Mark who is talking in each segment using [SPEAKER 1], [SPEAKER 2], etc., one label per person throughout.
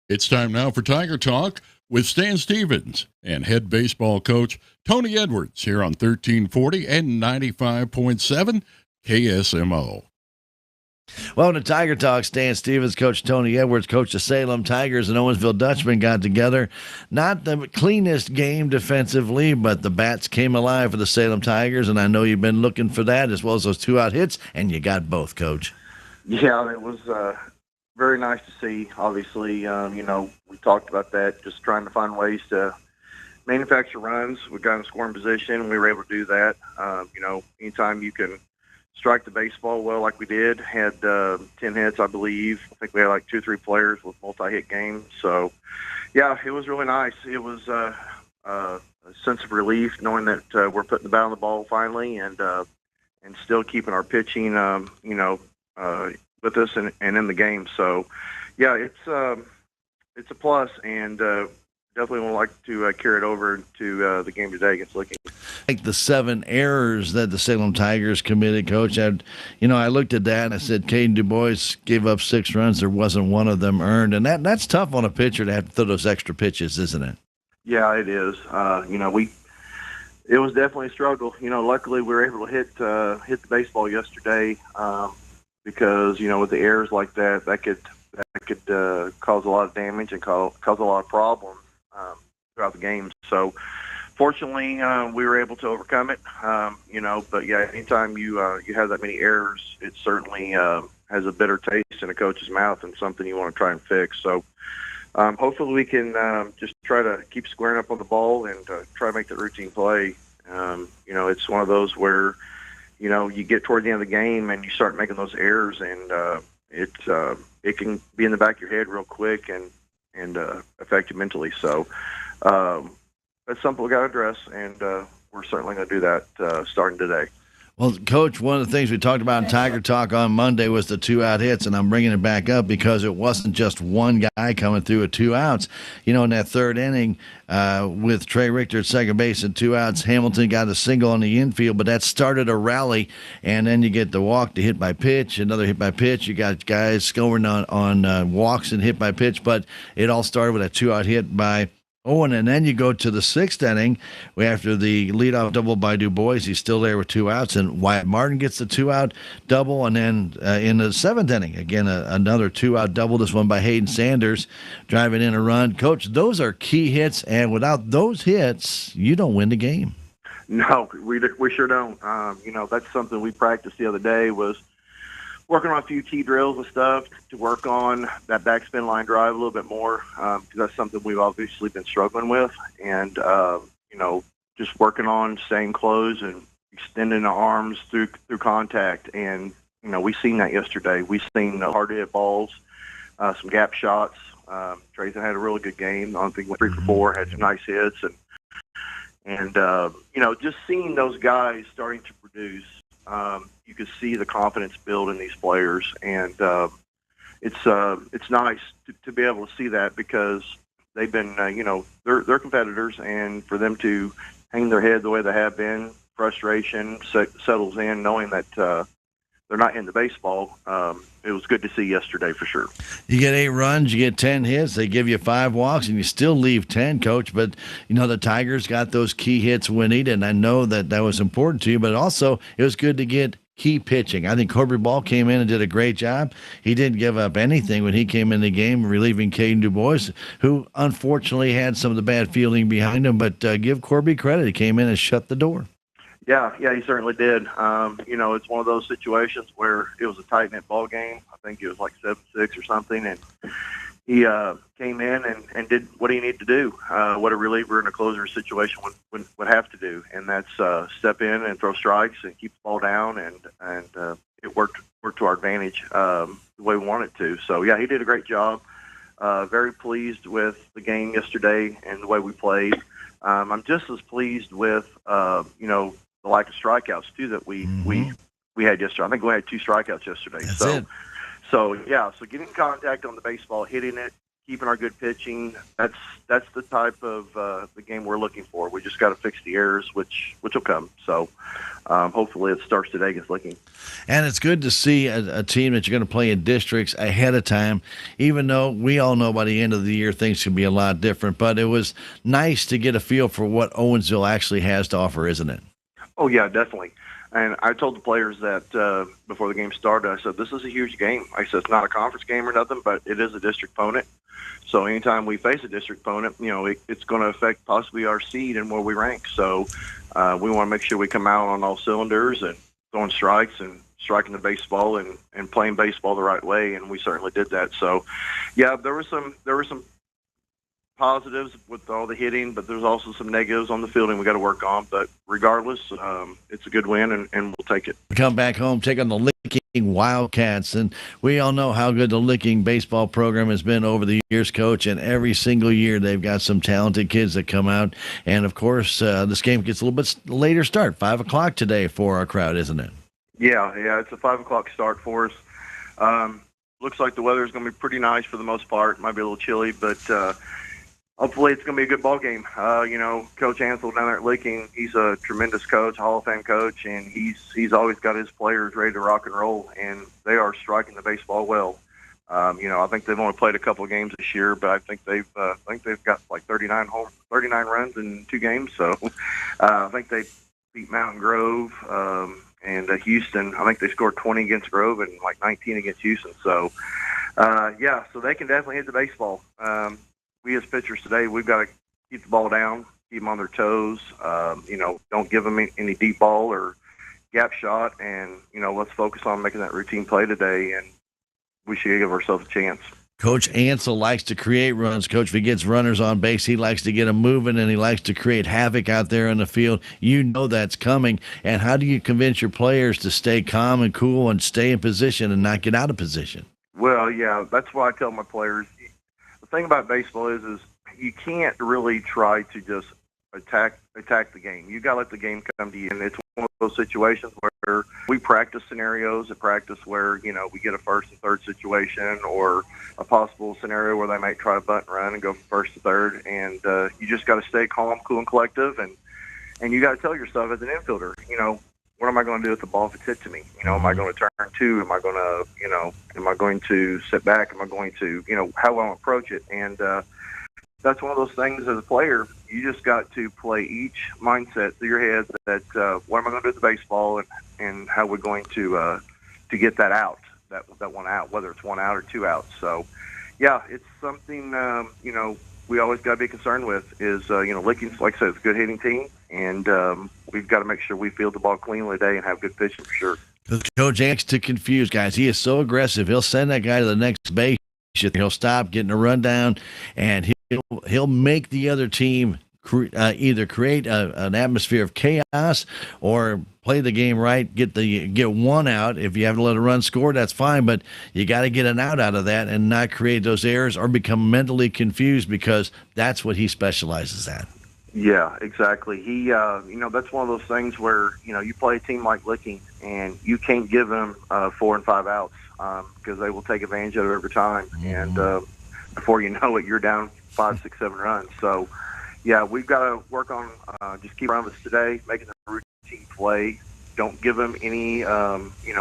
[SPEAKER 1] It's time now for Tiger Talk with Stan Stevens and head baseball coach Tony Edwards here on 1340 and 95.7 KSMO.
[SPEAKER 2] Welcome to Tiger Talk. Stan Stevens, Coach Tony Edwards, coach the Salem Tigers and Owensville Dutchmen got together. Not the cleanest game defensively, but the bats came alive for the Salem Tigers, and I know you've been looking for that as well as those two-out hits, and you got both, Coach.
[SPEAKER 3] Yeah, it was very nice to see. Obviously, we talked about that, just trying to find ways to manufacture runs. We got in a scoring position, and we were able to do that. Anytime you can strike the baseball well like we did, had 10 hits, I believe. I think we had like 2 or 3 players with multi-hit games. So, yeah, it was really nice. It was a sense of relief knowing that we're putting the bat on the ball finally and still keeping our pitching, with us and in the game. So, yeah, it's a plus, and definitely would like to carry it over to the game today against Licking.
[SPEAKER 2] Like the 7 errors that the Salem Tigers committed, Coach. I looked at that and I said, Caden Du Bois gave up 6 runs. There wasn't one of them earned, and that's tough on a pitcher to have to throw those extra pitches, isn't it?
[SPEAKER 3] Yeah, it is. It was definitely a struggle. Luckily we were able to hit the baseball yesterday because with the errors like that could cause a lot of damage and cause a lot of problems throughout the game. So, fortunately, we were able to overcome it. But yeah, anytime you have that many errors, it certainly has a bitter taste in a coach's mouth and something you want to try and fix. So, hopefully, we can just try to keep squaring up on the ball and try to make the routine play. It's one of those where you get toward the end of the game and you start making those errors, and it can be in the back of your head real quick and affect you mentally. So. That's something we got to address, and we're certainly going to do that starting today.
[SPEAKER 2] Well, Coach, one of the things we talked about in Tiger Talk on Monday was the 2-out hits, and I'm bringing it back up because it wasn't just one guy coming through with 2 outs. In that 3rd inning with Trey Richter at second base and 2 outs, Hamilton got a single on the infield, but that started a rally, and then you get the walk to hit by pitch, another hit by pitch. You got guys scoring on walks and hit by pitch, but it all started with a 2-out hit by Owen, and then you go to the 6th inning after the leadoff double by Du Bois. He's still there with 2 outs, and Wyatt Martin gets the 2-out double. And then in the 7th inning, again, another 2-out double, this one by Hayden Sanders, driving in a run. Coach, those are key hits, and without those hits, you don't win the game.
[SPEAKER 3] No, we sure don't. That's something we practiced the other day, was working on a few key drills and stuff to work on that backspin line drive a little bit more, because that's something we've obviously been struggling with. And, just working on staying close and extending the arms through contact. And, we seen that yesterday. We seen hard to hit balls, some gap shots. Trayson had a really good game. I don't think went 3 for 4, had some nice hits. And just seeing those guys starting to produce, you could see the confidence build in these players, and it's nice to be able to see that, because they've been, they're competitors, and for them to hang their head the way they have been, frustration settles in, knowing that they're not in the baseball. It was good to see yesterday for sure.
[SPEAKER 2] You get 8 runs, you get 10 hits, they give you 5 walks, and you still leave 10, Coach. But, the Tigers got those key hits when needed, and I know that was important to you, but also it was good to get key pitching. I think Corbry Ball came in and did a great job. He didn't give up anything when he came in the game, relieving Caden Du Bois, who unfortunately had some of the bad fielding behind him, but give Corbry credit. He came in and shut the door.
[SPEAKER 3] Yeah, he certainly did. It's one of those situations where it was a tight-knit ball game. I think it was like 7-6 or something, and he came in and did what he needed to do, what a reliever in a closer situation would have to do, and that's step in and throw strikes and keep the ball down, and it worked to our advantage the way we wanted to. So, yeah, he did a great job. Very pleased with the game yesterday and the way we played. I'm just as pleased with, the lack of strikeouts, too, that we had yesterday. I think we had 2 strikeouts yesterday.
[SPEAKER 2] That's it.
[SPEAKER 3] So, yeah, so getting contact on the baseball, hitting it, keeping our good pitching. That's the type of the game we're looking for. We just got to fix the errors, which will come. So hopefully it starts today against Licking.
[SPEAKER 2] And it's good to see a team that you're going to play in districts ahead of time, even though we all know by the end of the year things can be a lot different. But it was nice to get a feel for what Owensville actually has to offer, isn't it?
[SPEAKER 3] Oh, yeah, definitely. And I told the players that before the game started, I said, this is a huge game. I said, it's not a conference game or nothing, but it is a district opponent. So anytime we face a district opponent, it's going to affect possibly our seed and where we rank. So we want to make sure we come out on all cylinders and throwing strikes and striking the baseball and playing baseball the right way, and we certainly did that. So, yeah, there were some positives with all the hitting, but there's also some negatives on the fielding we got to work on. But regardless, it's a good win, and we'll take it.
[SPEAKER 2] Come back home, take on the Licking Wildcats, and we all know how good the Licking baseball program has been over the years, Coach, and every single year they've got some talented kids that come out. And, of course, this game gets a little bit later start, 5 o'clock today for our crowd, isn't it?
[SPEAKER 3] Yeah, it's a 5 o'clock start for us. Looks like the weather is going to be pretty nice for the most part. Might be a little chilly, but hopefully it's going to be a good ball game. Coach Ansel down there at Licking, he's a tremendous coach, Hall of Fame coach, and he's always got his players ready to rock and roll, and they are striking the baseball well. I think they've only played a couple of games this year, but I think they've got like 39 runs in 2 games. So I think they beat Mountain Grove and Houston. I think they scored 20 against Grove and like 19 against Houston. So so they can definitely hit the baseball. We as pitchers today, we've got to keep the ball down, keep them on their toes. Don't give them any deep ball or gap shot, and let's focus on making that routine play today, and we should give ourselves a chance.
[SPEAKER 2] Coach Ansel likes to create runs. Coach, if he gets runners on base, he likes to get them moving, and he likes to create havoc out there in the field. You know that's coming. And how do you convince your players to stay calm and cool and stay in position and not get out of position?
[SPEAKER 3] Well, yeah, that's why I tell my players. The thing about baseball is you can't really try to just attack the game. You got to let the game come to you. And it's one of those situations where we practice scenarios at practice where, we get a first and third situation or a possible scenario where they might try to bunt and run and go from first to third. And you just got to stay calm, cool, and collective. And you got to tell yourself as an infielder, what am I going to do with the ball if it's hit to me? Am I going to turn two? Am I going to sit back? Am I going to, how will I approach it? And that's one of those things as a player, you just got to play each mindset through your head that what am I going to do with the baseball and how we're going to get that out, that one out, whether it's 1 out or 2 outs. So, yeah, it's something, we always got to be concerned with is, Licking's, like I said, it's a good hitting team, and we've got to make sure we field the ball cleanly today and have good pitching for sure.
[SPEAKER 2] Coach acts to confuse guys. He is so aggressive. He'll send that guy to the next base. He'll stop getting a rundown, and he'll make the other team either create an atmosphere of chaos or play the game right, get 1 out. If you have to let a run score, that's fine, but you got to get an out of that and not create those errors or become mentally confused, because that's what he specializes at.
[SPEAKER 3] Yeah, exactly. He, that's one of those things where, you play a team like Licking and you can't give them 4 and 5 outs because they will take advantage of it every time. And before you know it, you're down 5, 6, 7 runs. So, yeah, we've got to work on just keep around us today, making the routine play. Don't give them any,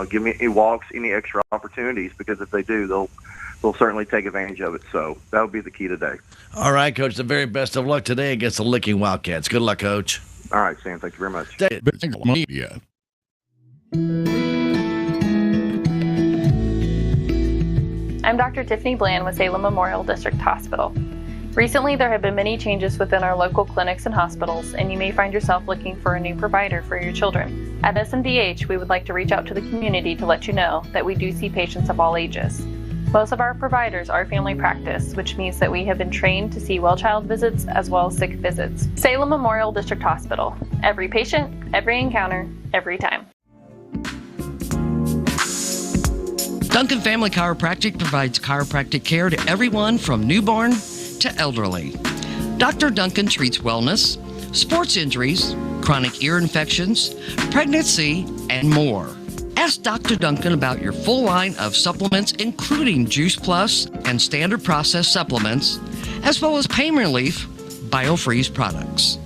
[SPEAKER 3] give me any walks, any extra opportunities, because if they do, they'll certainly take advantage of it. So that'll be the key today.
[SPEAKER 2] All right, Coach, the very best of luck today against the Licking Wildcats. Good luck, Coach.
[SPEAKER 3] All right, Sam, thank you very much.
[SPEAKER 1] Media.
[SPEAKER 4] I'm Dr. Tiffany Bland with Salem Memorial District Hospital. Recently, there have been many changes within our local clinics and hospitals, and you may find yourself looking for a new provider for your children. At SMDH, we would like to reach out to the community to let you know that we do see patients of all ages. Most of our providers are family practice, which means that we have been trained to see well-child visits as well as sick visits. Salem Memorial District Hospital. Every patient, every encounter, every time.
[SPEAKER 5] Duncan Family Chiropractic provides chiropractic care to everyone from newborn to elderly. Dr. Duncan treats wellness, sports injuries, chronic ear infections, pregnancy, and more. Ask Dr. Duncan about your full line of supplements, including Juice Plus and standard processed supplements, as well as pain relief BioFreeze products.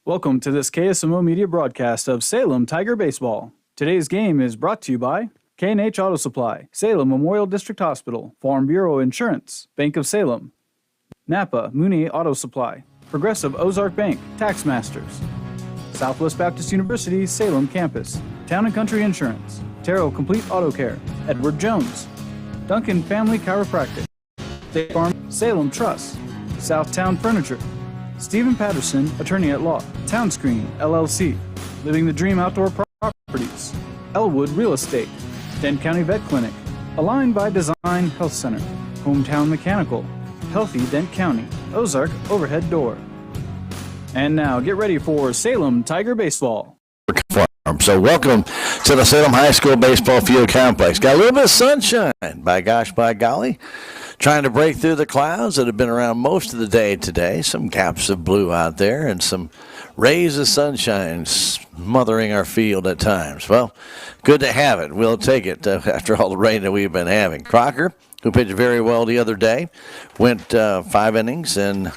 [SPEAKER 6] Welcome to this KSMO media broadcast of Salem Tiger Baseball. Today's game is brought to you by K&H Auto Supply, Salem Memorial District Hospital, Farm Bureau Insurance, Bank of Salem, Napa Mooney Auto Supply, Progressive Ozark Bank, Tax Masters, Southwest Baptist University Salem Campus, Town & Country Insurance, Terrell Complete Auto Care, Edward Jones, Duncan Family Chiropractic, State Farm Salem Trust, Southtown Furniture, Stephen Patterson, Attorney at Law, Townscreen, LLC, Living the Dream Outdoor Properties, Elwood Real Estate, Dent County Vet Clinic, Aligned by Design Health Center, Hometown Mechanical, Healthy Dent County, Ozark Overhead Door. And now get ready for Salem Tiger Baseball.
[SPEAKER 2] So welcome to the Salem High School Baseball Field Complex. Got a little bit of sunshine, by golly. Trying to break through the clouds that have been around most of the day today. Some gaps of blue out there and some rays of sunshine smothering our field at times. Well, good to have it. We'll take it after all the rain that we've been having. Crocker, who pitched very well the other day, went 5 innings and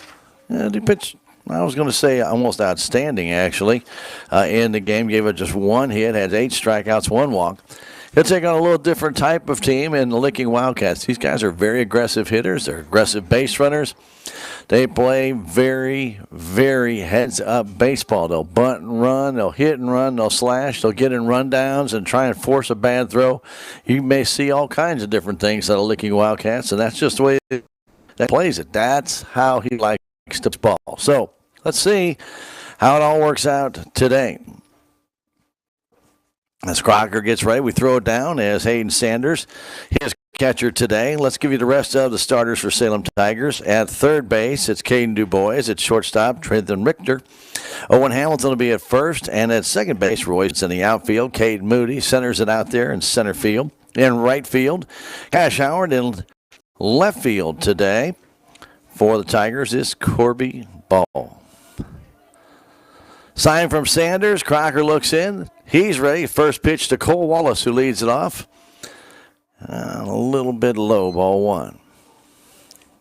[SPEAKER 2] he pitched, I was going to say almost outstanding, actually, in the game. Gave it just 1 hit, had 8 strikeouts, 1 walk. He'll take on a little different type of team in the Licking Wildcats. These guys are very aggressive hitters. They're aggressive base runners. They play very, very heads-up baseball. They'll bunt and run. They'll hit and run. They'll slash. They'll get in rundowns and try and force a bad throw. You may see all kinds of different things out of Licking Wildcats, and that's just the way that plays it. That's how he likes to ball. So let's see how it all works out today. As Crocker gets ready, we throw it down as Hayden Sanders, his catcher today. Let's give you the rest of the starters for Salem Tigers. At third base, it's Caden DuBois. At shortstop, Trenton Richter. Owen Hamilton will be at first. And at second base, Roy's in the outfield. Cade Moody centers it out there in center field. In right field, Cash Howard. In left field today for the Tigers is Corby Ball. Sign from Sanders. Crocker looks in. He's ready. First pitch to Cole Wallace, who leads it off. A little bit low, ball 1.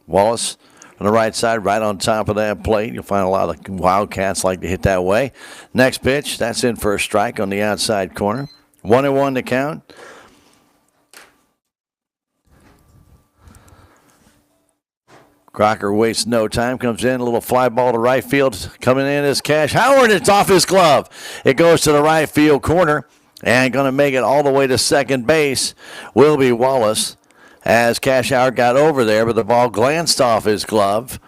[SPEAKER 2] Wallace on the right side, right on top of that plate. You'll find a lot of Wildcats like to hit that way. Next pitch, that's in for a strike on the outside corner. 1-1 to count. Crocker wastes no time, comes in, a little fly ball to right field. Coming in is Cash Howard. It's off his glove. It goes to the right field corner, and going to make it all the way to second base will be Wallace, as Cash Howard got over there, but the ball glanced off his glove.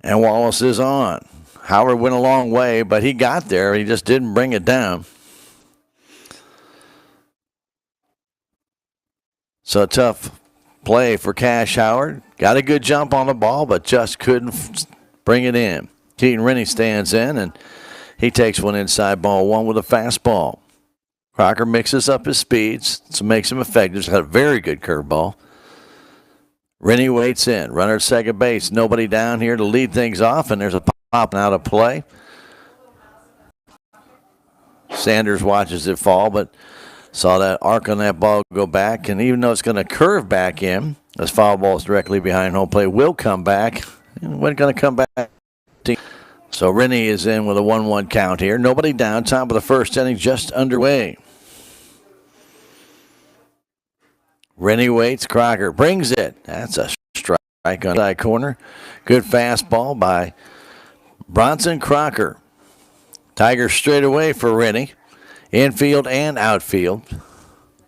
[SPEAKER 2] And Wallace is on. Howard went a long way, but he got there. He just didn't bring it down. So a tough play for Cash Howard. Got a good jump on the ball, but just couldn't bring it in. Keaton Rennie stands in, and he takes one inside ball 1 with a fastball. Crocker mixes up his speeds, so makes him effective. He's got a very good curveball. Rennie waits in. Runner at second base. Nobody down here to lead things off, and there's a pop out of play. Sanders watches it fall, but saw that arc on that ball go back, and even though it's going to curve back in, this foul ball is directly behind home plate, will come back. And when going to come back. So Rennie is in with a 1-1 count here. Nobody down. Top of the first inning just underway. Rennie waits. Crocker brings it. That's a strike on the side corner. Good fastball by Bronson Crocker. Tigers straight away for Rennie. Infield and outfield.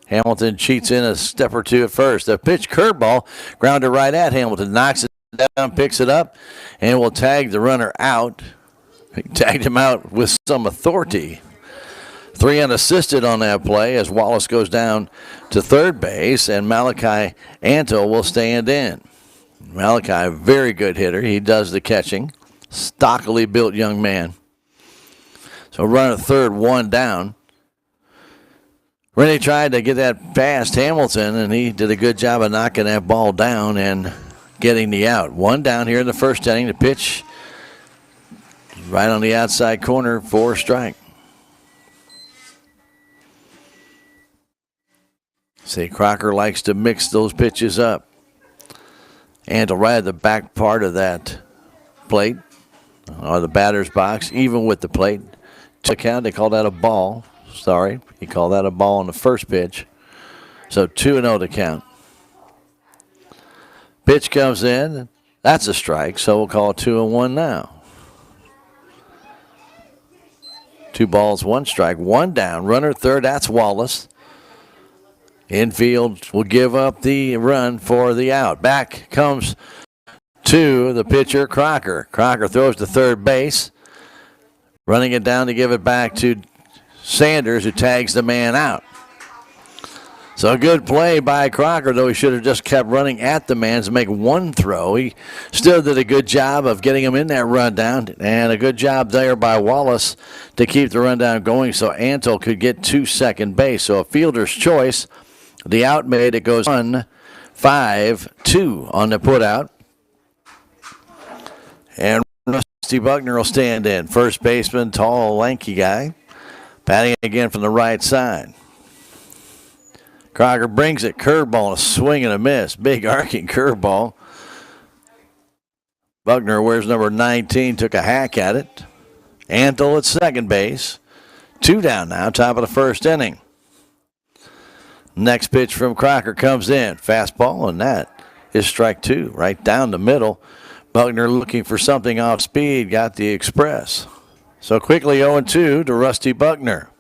[SPEAKER 2] Hamilton cheats in a step or two at first. The pitch curveball, grounded right at Hamilton. Knocks it down, picks it up, and will tag the runner out. He tagged him out with some authority. 3 unassisted on that play as Wallace goes down to third base, and Malachi Anto will stand in. Malachi, a very good hitter. He does the catching. Stockily built young man. So runner third, 1 down. Rennie tried to get that past Hamilton, and he did a good job of knocking that ball down and getting the out. One down here in the first inning. The pitch right on the outside corner for a strike. See, Crocker likes to mix those pitches up. And to right at the back part of that plate, or the batter's box, even with the plate. To count, they call that a ball. Sorry, he called that a ball on the first pitch. So 2-0 to count. Pitch comes in. That's a strike, so we'll call it 2-1 now. 2 balls, 1 strike, 1 down. Runner third, that's Wallace. Infield will give up the run for the out. Back comes to the pitcher, Crocker. Crocker throws to third base. Running it down to give it back to Sanders, who tags the man out. So a good play by Crocker, though he should have just kept running at the man to make one throw. He still did a good job of getting him in that rundown, and a good job there by Wallace to keep the rundown going so Antle could get to second base. So a fielder's choice. The out made it goes 1-5-2 on the putout. And Rusty Buckner will stand in. First baseman, tall, lanky guy. Batting again from the right side. Crocker brings it. Curveball, a swing and a miss. Big arcing curveball. Buckner wears number 19, took a hack at it. Antle at second base. 2 down now, top of the first inning. Next pitch from Crocker comes in. Fastball, and that is strike 2, right down the middle. Buckner looking for something off speed, got the express. So quickly 0-2 to Rusty Buckner.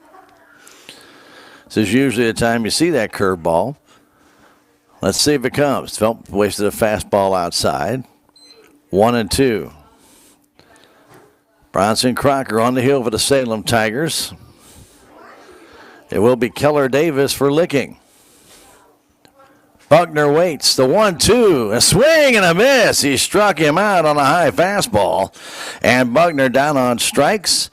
[SPEAKER 2] This is usually the time you see that curveball. Let's see if it comes. Felt wasted a fastball outside. 1-2. Bronson Crocker on the hill for the Salem Tigers. It will be Keller Davis for Licking. Buckner waits. The 1-2. A swing and a miss. He struck him out on a high fastball. And Buckner down on strikes.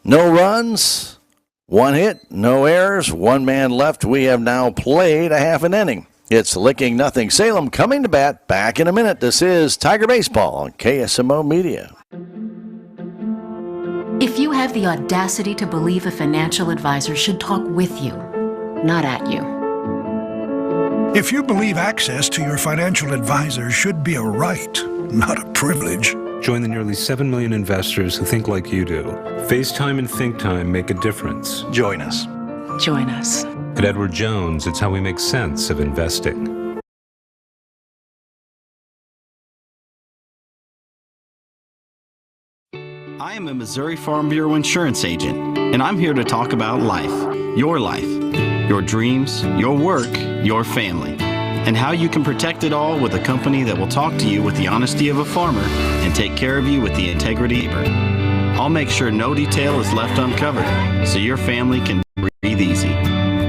[SPEAKER 2] No runs. 1 hit. No errors. 1 man left. We have now played a half an inning. It's Licking nothing. Salem coming to bat. Back in a minute. This is Tiger Baseball on KSMO Media.
[SPEAKER 7] If you have the audacity to believe a financial advisor should talk with you, not at you.
[SPEAKER 8] If you believe access to your financial advisor should be a right, not a privilege.
[SPEAKER 9] Join the nearly 7 million investors who think like you do. FaceTime and ThinkTime make a difference.
[SPEAKER 8] Join us.
[SPEAKER 7] Join us.
[SPEAKER 9] At Edward Jones, it's how we make sense of investing.
[SPEAKER 10] I am a Missouri Farm Bureau insurance agent, and I'm here to talk about life, your dreams, your work, your family, and how you can protect it all with a company that will talk to you with the honesty of a farmer and take care of you with the integrity of a neighbor. I'll make sure no detail is left uncovered so your family can breathe easy.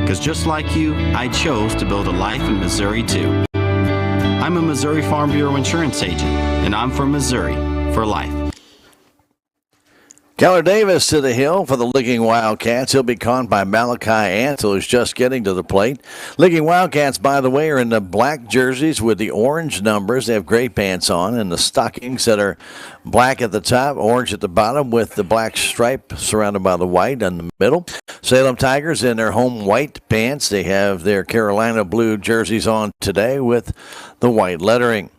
[SPEAKER 10] Because just like you, I chose to build a life in Missouri too. I'm a Missouri Farm Bureau insurance agent, and I'm from Missouri for life.
[SPEAKER 2] Keller Davis to the hill for the Licking Wildcats. He'll be caught by Malachi Antle, who's just getting to the plate. Licking Wildcats, by the way, are in the black jerseys with the orange numbers. They have gray pants on and the stockings that are black at the top, orange at the bottom with the black stripe surrounded by the white in the middle. Salem Tigers in their home white pants. They have their Carolina blue jerseys on today with the white lettering.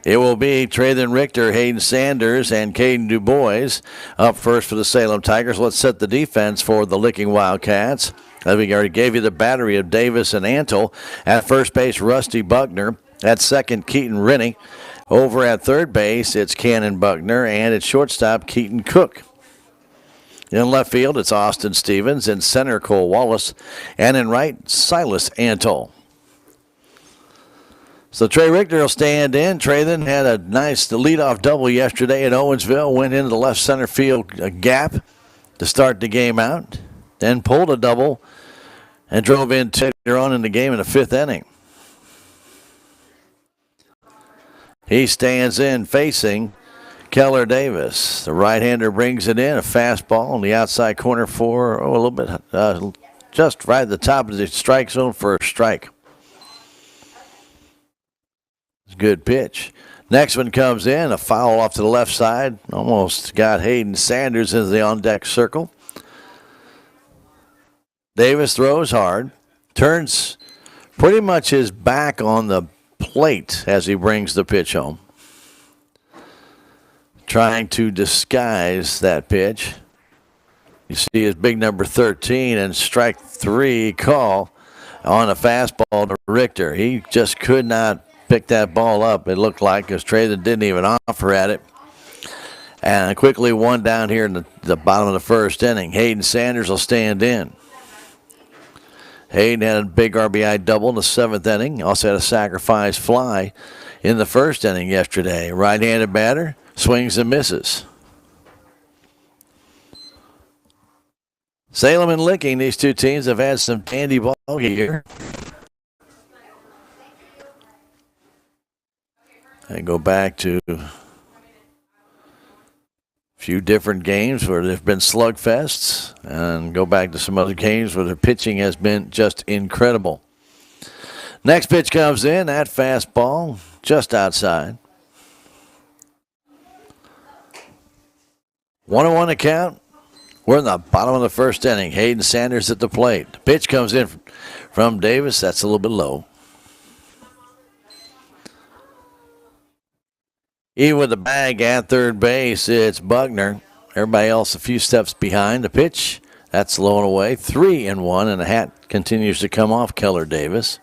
[SPEAKER 2] It will be Treylon Richter, Hayden Sanders, and Caden DuBois up first for the Salem Tigers. Let's set the defense for the Licking Wildcats. As we already gave you the battery of Davis and Antle. At first base, Rusty Buckner. At second, Keaton Rennie. Over at third base, it's Cannon Buckner. And at shortstop, Keaton Cook. In left field, it's Austin Stevens. In center, Cole Wallace. And in right, Silas Antle. So Trey Richter will stand in. Treylon had a nice leadoff double yesterday at Owensville. Went into the left center field gap to start the game out. Then pulled a double and drove in later on in the game in the 5th inning. He stands in facing Keller Davis. The right-hander brings it in. A fastball on the outside corner for a little bit, just right at the top of the strike zone for a strike. Good pitch. Next one comes in, a foul off to the left side. Almost got Hayden Sanders into the on-deck circle. Davis throws hard. Turns pretty much his back on the plate as he brings the pitch home. Trying to disguise that pitch. You see his big number 13 and strike 3 call on a fastball to Richter. He just could not pick that ball up, it looked like, because Traden didn't even offer at it. And quickly one down here in the bottom of the first inning. Hayden Sanders will stand in. Hayden had a big RBI double in the 7th inning. Also had a sacrifice fly in the first inning yesterday. Right-handed batter, swings and misses. Salem and Licking, these two teams have had some dandy ball here. And go back to a few different games where there have been slugfests, and go back to some other games where the pitching has been just incredible. Next pitch comes in, that fastball just outside. 1-1 to count. We're in the bottom of the first inning. Hayden Sanders at the plate. The pitch comes in from Davis. That's a little bit low. Even with the bag at third base, it's Buckner. Everybody else a few steps behind. The pitch, that's low and away. 3-1, and the hat continues to come off Keller Davis.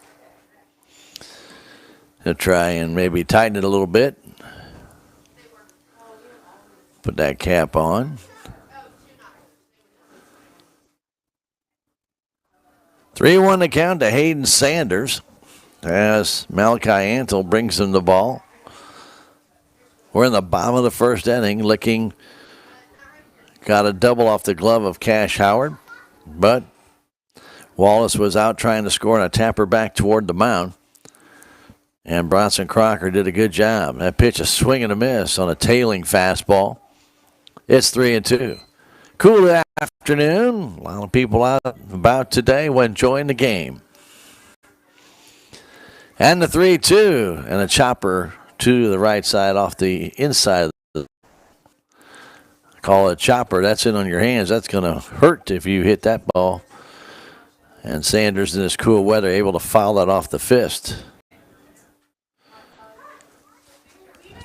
[SPEAKER 2] He'll try and maybe tighten it a little bit. Put that cap on. 3-1 to count to Hayden Sanders as Malachi Antle brings him the ball. We're in the bottom of the first inning. Licking got a double off the glove of Cash Howard, but Wallace was out trying to score on a tapper back toward the mound. And Bronson Crocker did a good job. That pitch, a swing and a miss on a tailing fastball. It's 3-2. Cool afternoon. A lot of people out about today when enjoying the game. And the 3-2 and a chopper to the right side off the inside. Call it a chopper. That's in on your hands. That's going to hurt if you hit that ball. And Sanders in this cool weather able to foul that off the fist.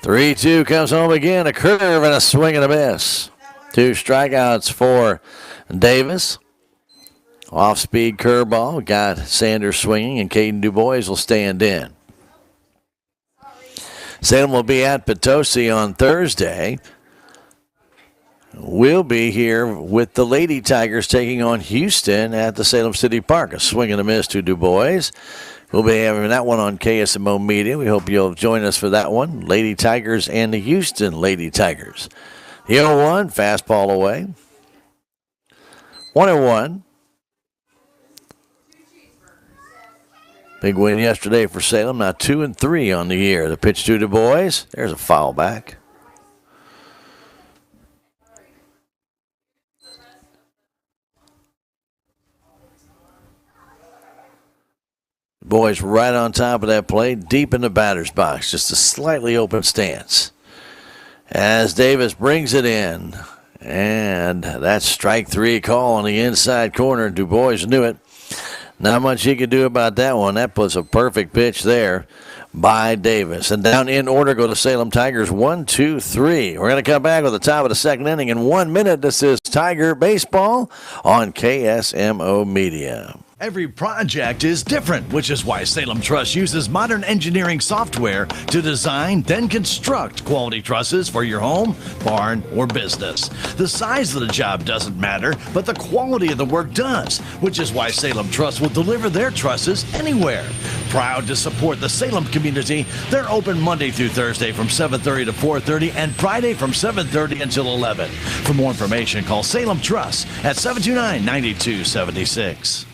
[SPEAKER 2] 3-2 comes home again. A curve and a swing and a miss. 2 strikeouts for Davis. Off-speed curveball. Got Sanders swinging, and Caden DuBois will stand in. Salem will be at Potosi on Thursday. We'll be here with the Lady Tigers taking on Houston at the Salem City Park. A swing and a miss to DuBois. We'll be having that one on KSMO Media. We hope you'll join us for that one. Lady Tigers and the Houston Lady Tigers. The 0-1, fastball away. 1-1. Big win yesterday for Salem. Now 2-3 on the year. The pitch to DuBois. There's a foul back. DuBois right on top of that plate, deep in the batter's box. Just a slightly open stance. As Davis brings it in. And that's strike 3 call on the inside corner. DuBois knew it. Not much he could do about that one. That was a perfect pitch there by Davis. And down in order go the Salem Tigers. 1, 2, 3. We're going to come back with the top of the second inning in 1 minute. This is Tiger Baseball on KSMO Media.
[SPEAKER 11] Every project is different, which is why Salem Truss uses modern engineering software to design, then construct quality trusses for your home, barn, or business. The size of the job doesn't matter, but the quality of the work does, which is why Salem Truss will deliver their trusses anywhere. Proud to support the Salem community, they're open Monday through Thursday from 7:30 to 4:30 and Friday from 7:30 until 11. For more information, call Salem Truss at 729-9276.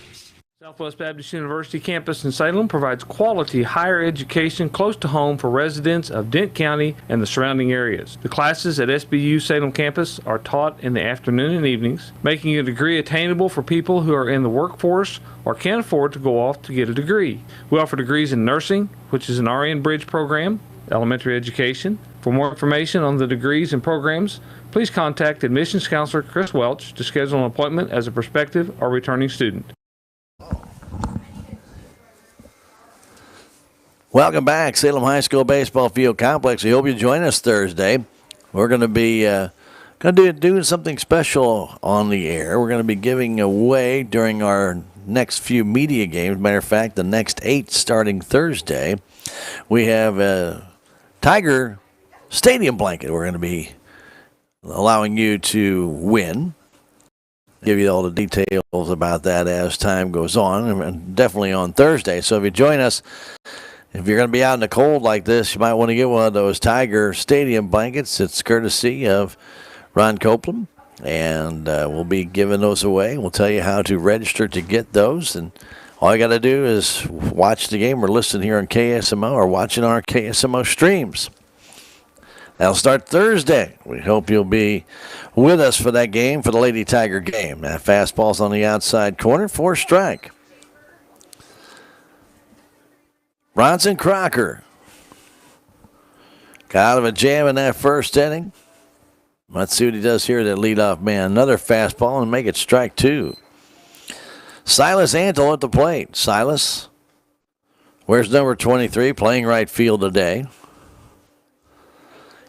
[SPEAKER 12] Southwest Baptist University campus in Salem provides quality higher education close to home for residents of Dent County and the surrounding areas. The classes at SBU Salem campus are taught in the afternoon and evenings, making a degree attainable for people who are in the workforce or can't afford to go off to get a degree. We offer degrees in nursing, which is an RN Bridge program, elementary education. For more information on the degrees and programs, please contact admissions counselor Chris Welch to schedule an appointment as a prospective or returning student.
[SPEAKER 2] Welcome back, Salem High School Baseball Field Complex. We hope you join us Thursday. We're going to be doing something special on the air. We're going to be giving away during our next few media games. Matter of fact, the next 8 starting Thursday. We have a Tiger Stadium blanket we're going to be allowing you to win. Give you all the details about that as time goes on, and definitely on Thursday. So if you join us, if you're going to be out in the cold like this, you might want to get one of those Tiger Stadium blankets. It's courtesy of Ron Copeland, and we'll be giving those away. We'll tell you how to register to get those, and all you got to do is watch the game or listen here on KSMO or watching our KSMO streams. That'll start Thursday. We hope you'll be with us for that game, for the Lady Tiger game. That fastball's on the outside corner for a strike. Bronson Crocker got out of a jam in that first inning. Let's see what he does here, that leadoff man. Another fastball and make it strike 2. Silas Antle at the plate. Silas, where's number 23, playing right field today.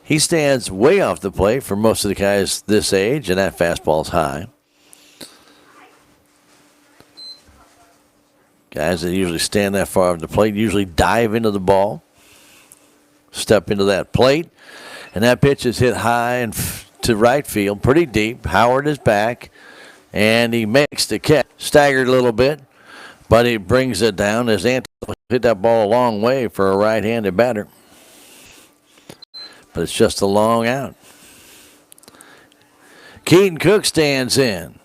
[SPEAKER 2] He stands way off the plate for most of the guys this age, and that fastball's high. Guys that usually stand that far off the plate usually dive into the ball, step into that plate, and that pitch is hit high and to right field, pretty deep. Howard is back, and he makes the catch. Staggered a little bit, but he brings it down as Anthony hit that ball a long way for a right-handed batter. But it's just a long out. Keaton Cook stands in.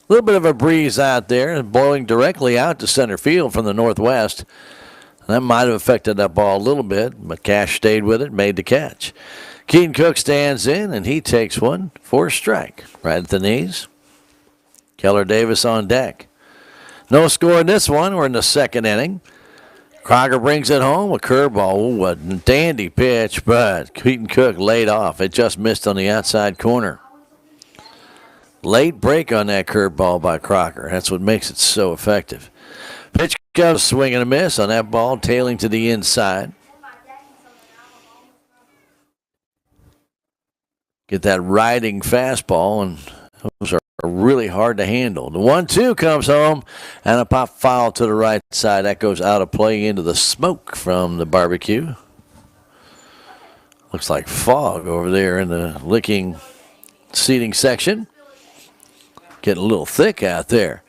[SPEAKER 2] A little bit of a breeze out there, blowing directly out to center field from the northwest. That might have affected that ball a little bit, but Cash stayed with it, made the catch. Keaton Cook stands in, and he takes one for a strike. Right at the knees. Keller Davis on deck. No score in this one. We're in the second inning. Crocker brings it home, a curveball. Ooh, a dandy pitch, but Keaton Cook laid off. It just missed on the outside corner. Late break on that curveball by Crocker. That's what makes it so effective. Pitch comes, swing and a miss on that ball, tailing to the inside. Get that riding fastball, and those are really hard to handle. The 1-2 comes home, and a pop foul to the right side. That goes out of play into the smoke from the barbecue. Looks like fog over there in the Licking seating section. Getting a little thick out there.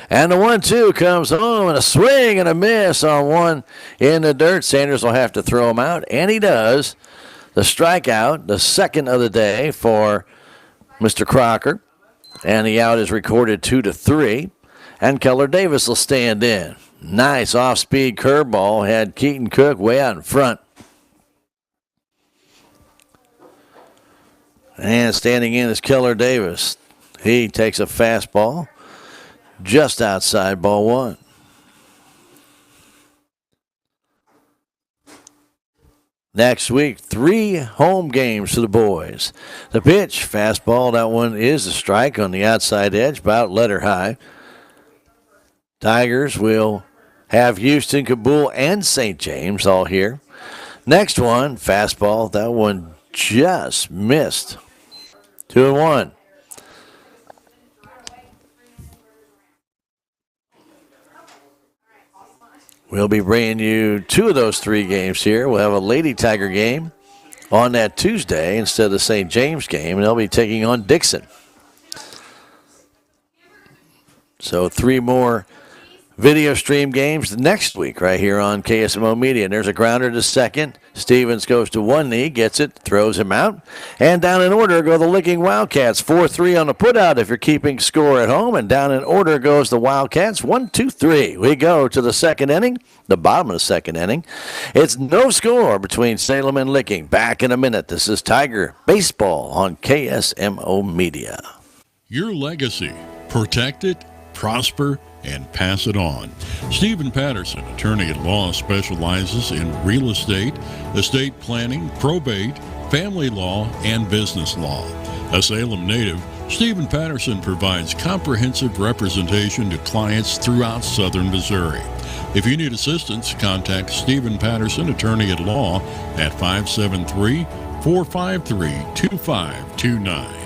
[SPEAKER 2] And the 1-2 comes home, and a swing and a miss on one in the dirt. Sanders will have to throw him out, and he does. The strikeout, the second of the day for Mr. Crocker. And the out is recorded 2-3. And Keller Davis will stand in. Nice off-speed curveball. Had Keaton Cook way out in front. And standing in is Keller Davis. He takes a fastball just outside ball 1. Next week, 3 home games for the boys. The pitch, fastball, that one is a strike on the outside edge, about letter high. Tigers will have Houston, Kabul, and St. James all here. Next one, fastball, that one just missed. 2-1. We'll be bringing you 2 of those 3 games here. We'll have a Lady Tiger game on that Tuesday instead of the St. James game, and they'll be taking on Dixon. So 3 more video stream games next week right here on KSMO Media. And there's a grounder to second. Stevens goes to one knee, gets it, throws him out. And down in order go the Licking Wildcats. 4-3 on the putout if you're keeping score at home. And down in order goes the Wildcats. 1-2-3. We go to the second inning, the bottom of the second inning. It's no score between Salem and Licking. Back in a minute. This is Tiger Baseball on KSMO Media.
[SPEAKER 1] Your legacy. Protect it, prosper, and pass it on. Stephen Patterson, attorney at law, specializes in real estate planning, probate, family law, and business law. A Salem native, Stephen Patterson provides comprehensive representation to clients throughout southern Missouri. If you need assistance, contact Stephen Patterson, attorney at law, at 573-453-2529.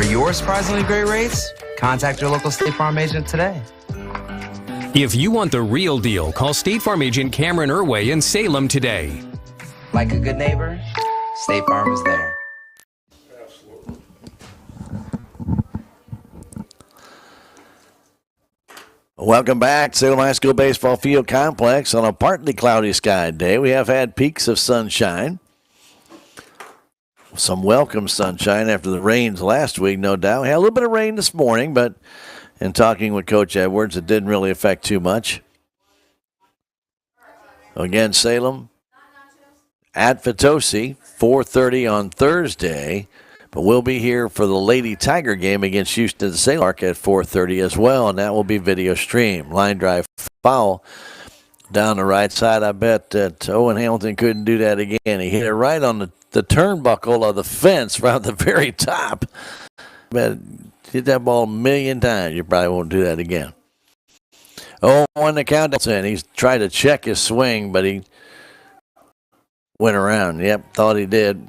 [SPEAKER 13] Your surprisingly great rates? Contact your local State Farm agent today.
[SPEAKER 14] If you want the real deal, call State Farm agent Cameron Irway in Salem today.
[SPEAKER 13] Like a good neighbor, State Farm is there.
[SPEAKER 2] Welcome back to Salem High School Baseball Field Complex on a partly cloudy sky day. We have had peaks of sunshine. Some welcome sunshine after the rains last week, no doubt. We had a little bit of rain this morning, but in talking with Coach Edwards, it didn't really affect too much. Again, Salem at Potosi, 4:30 on Thursday, but we'll be here for the Lady Tiger game against Houston Salem Park at 4:30 as well, and that will be video stream. Line drive foul down the right side. I bet that Owen Hamilton couldn't do that again. He hit it right on the turnbuckle of the fence right at the very top. But hit that ball a million times. You probably won't do that again. Oh, on the countdown, he's tried to check his swing, but he went around. Yep, thought he did.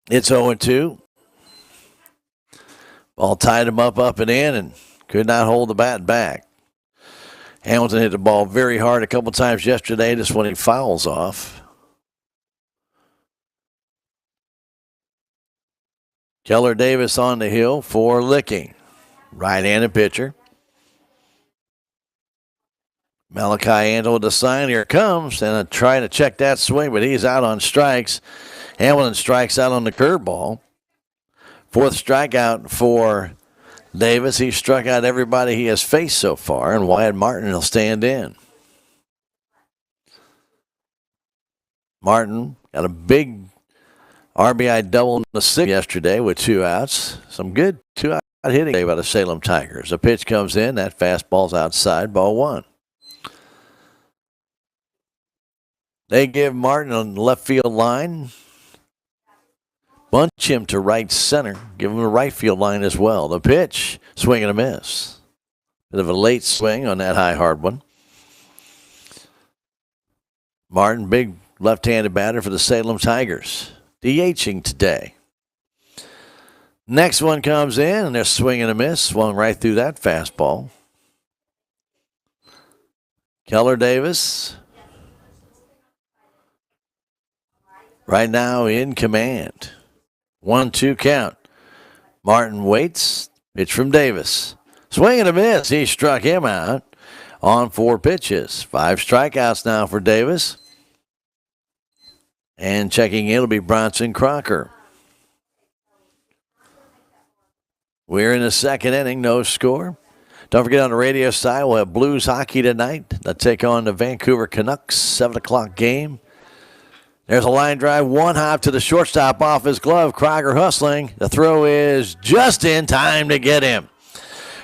[SPEAKER 2] It's 0-2. Ball tied him up and in, and could not hold the bat back. Hamilton hit the ball very hard a couple times yesterday, just when he fouls off. Keller Davis on the hill for Licking. Right-handed pitcher. Malachi Antle with the sign. Here it comes. And trying to check that swing, but he's out on strikes. Hamilton strikes out on the curveball. Fourth strikeout for Davis. He struck out everybody he has faced so far, and Wyatt Martin will stand in. Martin got a big RBI double in the sixth yesterday with 2 outs. Some good 2-out hitting by the Salem Tigers. A pitch comes in. That fastball's outside. Ball 1. They give Martin on the left field line. Bunch him to right center. Give him a right field line as well. The pitch, swing and a miss. Bit of a late swing on that high hard one. Martin, big left-handed batter for the Salem Tigers. DHing today. Next one comes in, and they're swinging a miss. Swung right through that fastball. Keller Davis right now in command. 1-2 count. Martin waits. Pitch from Davis. Swing and a miss. He struck him out on 4 pitches. 5 strikeouts now for Davis. And checking in will be Bronson Crocker. We're in the second inning, no score. Don't forget on the radio side, we'll have Blues hockey tonight. They'll take on the Vancouver Canucks, 7 o'clock game. There's a line drive, 1 hop to the shortstop off his glove. Crocker hustling. The throw is just in time to get him.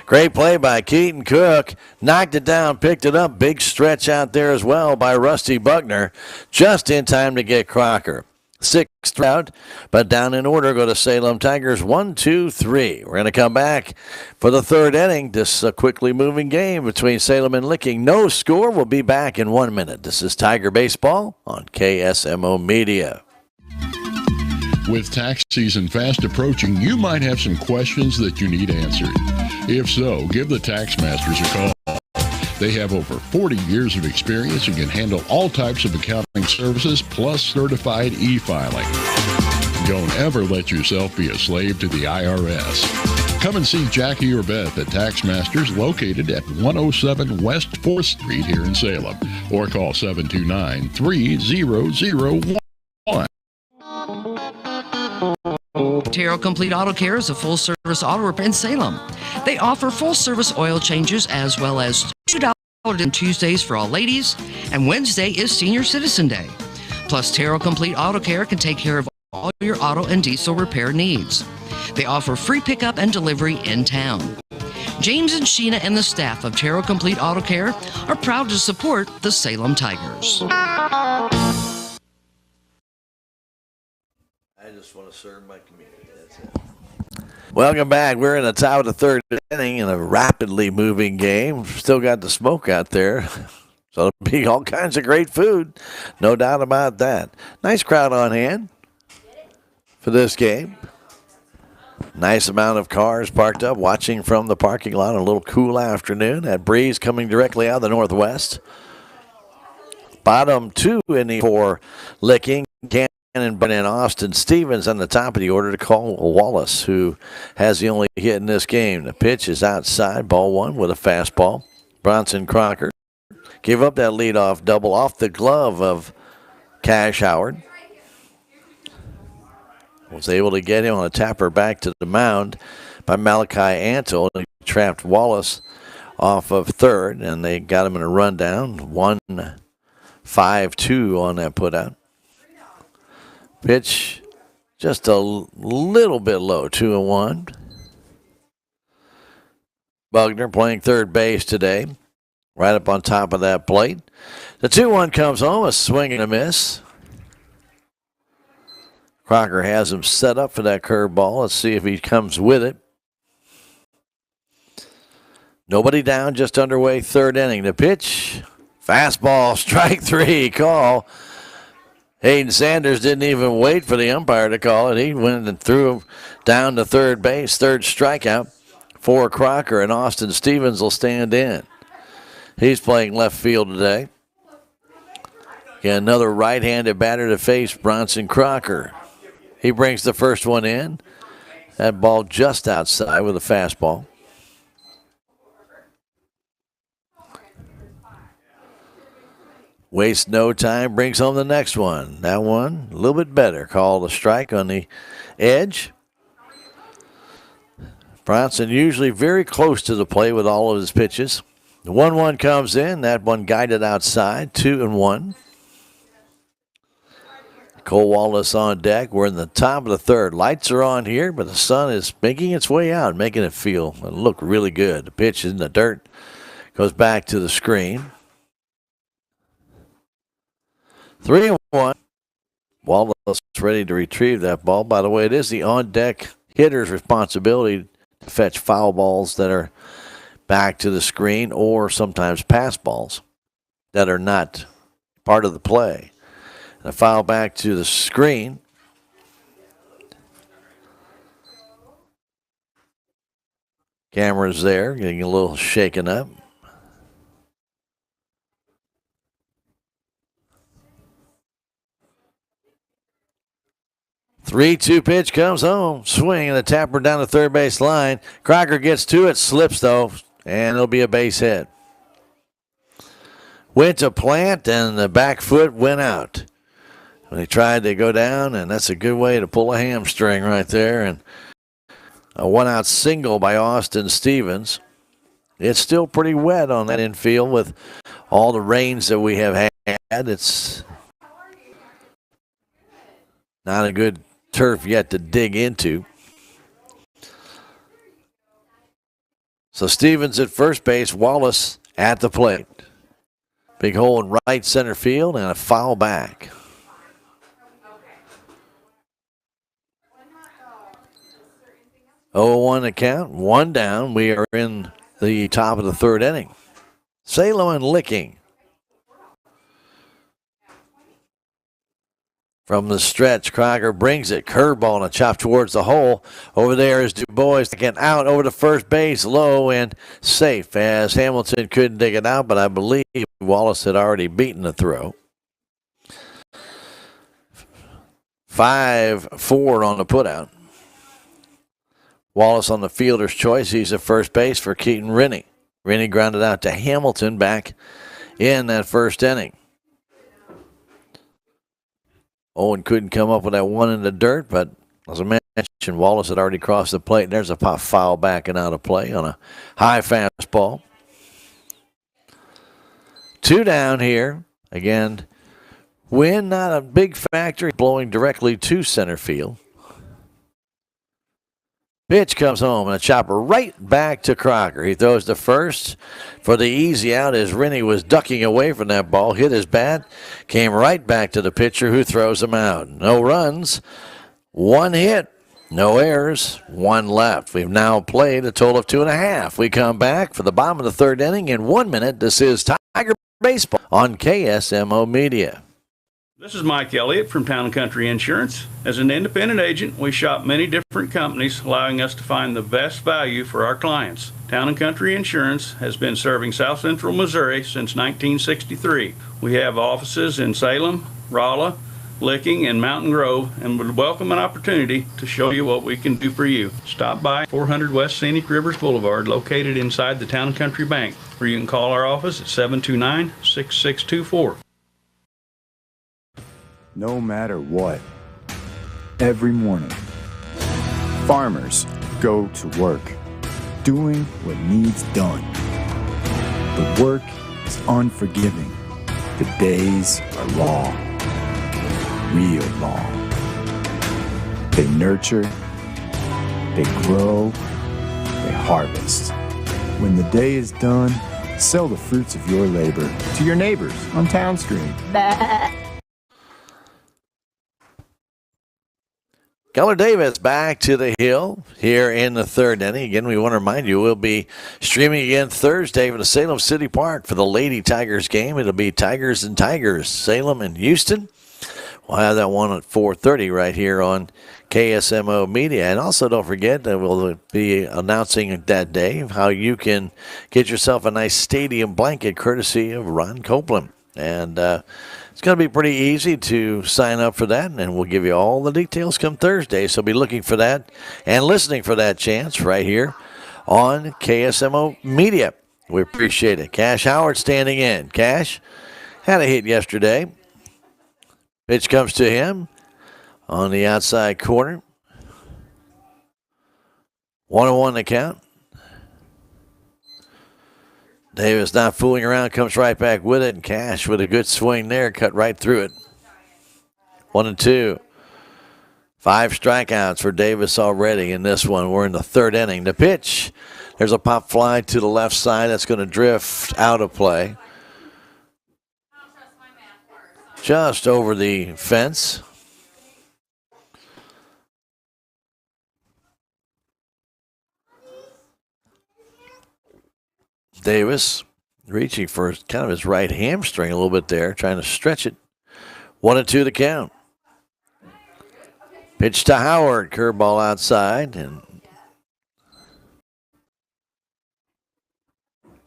[SPEAKER 2] Great play by Keaton Cook. Knocked it down, picked it up. Big stretch out there as well by Rusty Buckner. Just in time to get Crocker. 6th out, but down in order go to Salem Tigers. 1, 2, 3. We're going to come back for the third inning. This is a quickly moving game between Salem and Licking. No score. We'll be back in 1 minute. This is Tiger Baseball on KSMO Media.
[SPEAKER 1] With tax season fast approaching, you might have some questions that you need answered. If so, give the Tax Masters a call. They have over 40 years of experience and can handle all types of accounting services plus certified e-filing. Don't ever let yourself be a slave to the IRS. Come and see Jackie or Beth at Tax Masters located at 107 West 4th Street here in Salem, or call 729-3001.
[SPEAKER 5] Terrell Complete Auto Care is a full-service auto repair in Salem. They offer full-service oil changes as well as $2 on Tuesdays for all ladies, and Wednesday is Senior Citizen Day. Plus, Terrell Complete Auto Care can take care of all your auto and diesel repair needs. They offer free pickup and delivery in town. James and Sheena and the staff of Terrell Complete Auto Care are proud to support the Salem Tigers.
[SPEAKER 2] I just want to serve my community. That's it. Welcome back. We're in the top of the third inning in a rapidly moving game. Still got the smoke out there. So it'll be all kinds of great food. No doubt about that. Nice crowd on hand for this game. Nice amount of cars parked up watching from the parking lot on a little cool afternoon. That breeze coming directly out of the northwest. Bottom two in the for Licking. And Austin Stevens on the top of the order to call Wallace, who has the only hit in this game. The pitch is outside, ball one with a fastball. Bronson Crocker gave up that leadoff double off the glove of Cash Howard. Was able to get him on a tapper back to the mound by Malachi Antle. He trapped Wallace off of third, and they got him in a rundown. 1-5-2 on that putout. Pitch just a little bit low, 2-1. Bugner playing third base today, right up on top of that plate. The 2-1 comes home, a swing and a miss. Crocker has him set up for that curveball. Let's see if he comes with it. Nobody down, just underway, third inning. The pitch, fastball, strike three, call. Hayden Sanders didn't even wait for the umpire to call it. He went and threw him down to third base. Third strikeout for Crocker, and Austin Stevens will stand in. He's playing left field today. Got another right-handed batter to face Bronson Crocker. He brings the first one in. That ball just outside with a fastball. Wastes no time, brings home the next one. That one, a little bit better. Called a strike on the edge. Bronson usually very close to the plate with all of his pitches. The 1-1 comes in. That one guided outside, 2-1. Cole Wallace on deck. We're in the top of the third. Lights are on here, but the sun is making its way out, making it feel and look really good. The pitch is in the dirt. Goes back to the screen. 3-1. Wallace ready to retrieve that ball. By the way, it is the on-deck hitter's responsibility to fetch foul balls that are back to the screen or sometimes pass balls that are not part of the play. A foul back to the screen. Camera's there, getting a little shaken up. Three-two pitch comes home. Swing and a tapper down the third base line. Crocker gets to it, slips though, and it'll be a base hit. Went to plant, and the back foot went out. When he tried to go down, and that's a good way to pull a hamstring right there. And a one-out single by Austin Stevens. It's still pretty wet on that infield with all the rains that we have had. It's not a good turf yet to dig into. So Stevens at first base, Wallace at the plate. Big hole in right center field and a foul back. Oh, 1 to count, one down. We are in the top of the third inning. Salem and Licking. From the stretch, Crocker brings it. Curveball and a chop towards the hole. Over there is Du Bois getting out over to first base, low and safe, as Hamilton couldn't dig it out, but I believe Wallace had already beaten the throw. 5-4 on the putout. Wallace on the fielder's choice. He's at first base for Keaton Rennie. Rennie grounded out to Hamilton back in that first inning. Owen couldn't come up with that one in the dirt, but as I mentioned, Wallace had already crossed the plate. There's a pop foul backing out of play on a high fastball. 2 down here. Again, wind not a big factor, blowing directly to center field. Pitch comes home and a chopper right back to Crocker. He throws the first for the easy out as Rennie was ducking away from that ball. Hit his bat, came right back to the pitcher who throws him out. No runs, 1 hit, no errors, 1 left. We've now played a total of 2.5. We come back for the bottom of the 3rd inning in 1 minute. This is Tiger Baseball on KSMO Media.
[SPEAKER 15] This is Mike Elliott from Town & Country Insurance. As an independent agent, we shop many different companies, allowing us to find the best value for our clients. Town & Country Insurance has been serving South Central Missouri since 1963. We have offices in Salem, Rolla, Licking, and Mountain Grove, and would welcome an opportunity to show you what we can do for you. Stop by 400 West Scenic Rivers Boulevard, located inside the Town & Country Bank, or you can call our office at 729-6624.
[SPEAKER 16] No matter what, every morning, farmers go to work, doing what needs done. The work is unforgiving. The days are long, real long. They nurture, they grow, they harvest. When the day is done, sell the fruits of your labor to your neighbors on Town Street.
[SPEAKER 2] Keller Davis back to the hill here in the 3rd inning. Again, we want to remind you we'll be streaming again Thursday from the Salem City Park for the Lady Tigers game. It'll be Tigers and Tigers, Salem and Houston. We'll have that one at 4:30 right here on KSMO Media. And also don't forget that we'll be announcing that day how you can get yourself a nice stadium blanket courtesy of Ron Copeland. And it's going to be pretty easy to sign up for that, and we'll give you all the details come Thursday. So be looking for that and listening for that chance right here on KSMO Media. We appreciate it. Cash Howard standing in. Cash had a hit yesterday. Pitch comes to him on the outside corner. 1-1 the count. Davis not fooling around, comes right back with it, and Cash with a good swing there, cut right through it. 1-2. 5 strikeouts for Davis already in this one. We're in the 3rd inning. The pitch, there's a pop fly to the left side that's going to drift out of play. Just over the fence. Davis reaching for kind of his right hamstring a little bit there, trying to stretch it. 1-2 the count. Pitch to Howard, curveball outside, and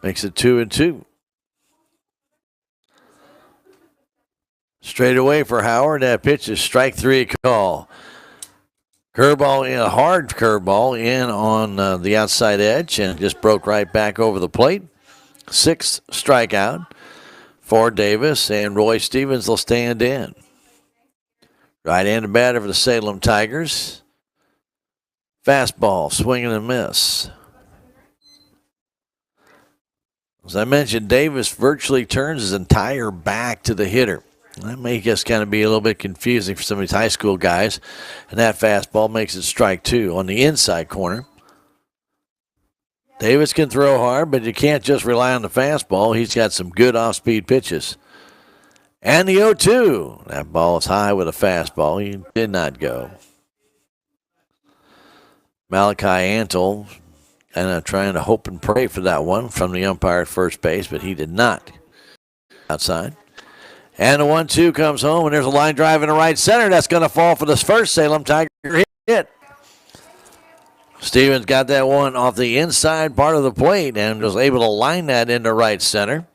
[SPEAKER 2] makes it 2-2. Straight away for Howard. That pitch is strike 3 call. Curveball in, a hard curveball in on the outside edge, and just broke right back over the plate. 6th strikeout for Davis, and Roy Stevens will stand in. Right-handed batter for the Salem Tigers. Fastball, swing and a miss. As I mentioned, Davis virtually turns his entire back to the hitter. That may just kind of be a little bit confusing for some of these high school guys. And that fastball makes it strike 2 on the inside corner. Davis can throw hard, but you can't just rely on the fastball. He's got some good off-speed pitches. And the 0-2. That ball is high with a fastball. He did not go. Malachi Antle kind of trying to hope and pray for that one from the umpire at first base, but he did not. Outside.
[SPEAKER 11] And the 1-2 comes home, and there's a line drive in the right center. That's going to fall for this first Salem Tiger hit. Stevens got that one off the inside part of the plate and was able to line that into right center.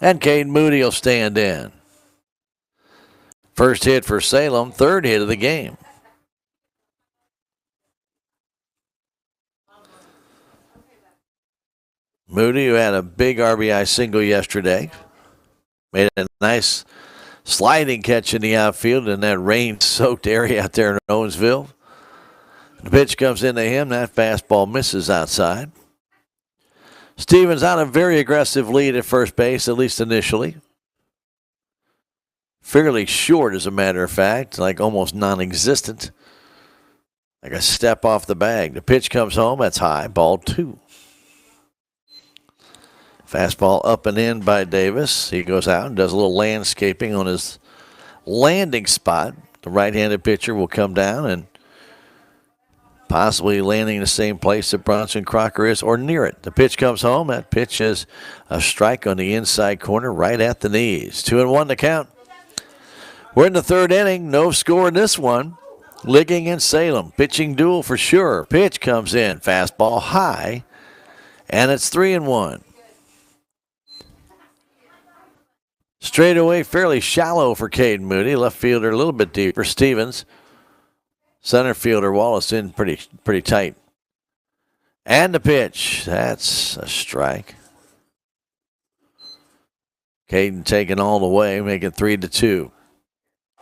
[SPEAKER 11] And Caden Moody will stand in. First hit for Salem, third hit of the game. Moody, who had a big RBI single yesterday, made a nice sliding catch in the outfield in that rain-soaked area out there in Owensville. The pitch comes into him. That fastball misses outside. Stevens on a very aggressive lead at first base, at least initially. Fairly short, as a matter of fact, like almost non-existent. Like a step off the bag. The pitch comes home. That's high. Ball 2. Fastball up and in by Davis. He goes out and does a little landscaping on his landing spot. The right-handed pitcher will come down and possibly landing in the same place that Bronson Crocker is or near it. The pitch comes home. That pitch is a strike on the inside corner right at the knees. 2-1 to count. We're in the third inning. No score in this one. Licking and Salem. Pitching duel for sure. Pitch comes in. Fastball high. And it's 3-1. Straight away, fairly shallow for Caden Moody. Left fielder a little bit deeper. Stevens. Center fielder Wallace in pretty tight. And the pitch. That's a strike. Caden taking all the way, making 3-2.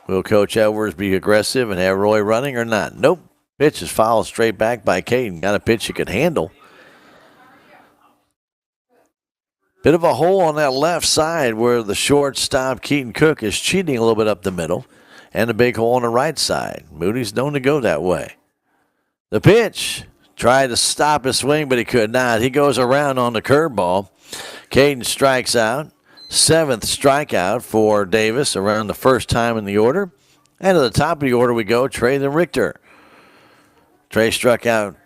[SPEAKER 11] Will Coach Edwards be aggressive and have Roy running or not? Nope. Pitch is fouled straight back by Caden. Got a pitch he could handle. Bit of a hole on that left side where the shortstop Keaton Cook is cheating a little bit up the middle. And a big hole on the right side. Moody's known to go that way. The pitch. Tried to stop his swing, but he could not. He goes around on the curveball. Caden strikes out. 7th strikeout for Davis around the first time in the order. And at the top of the order we go, Trey the Richter. Trey struck out,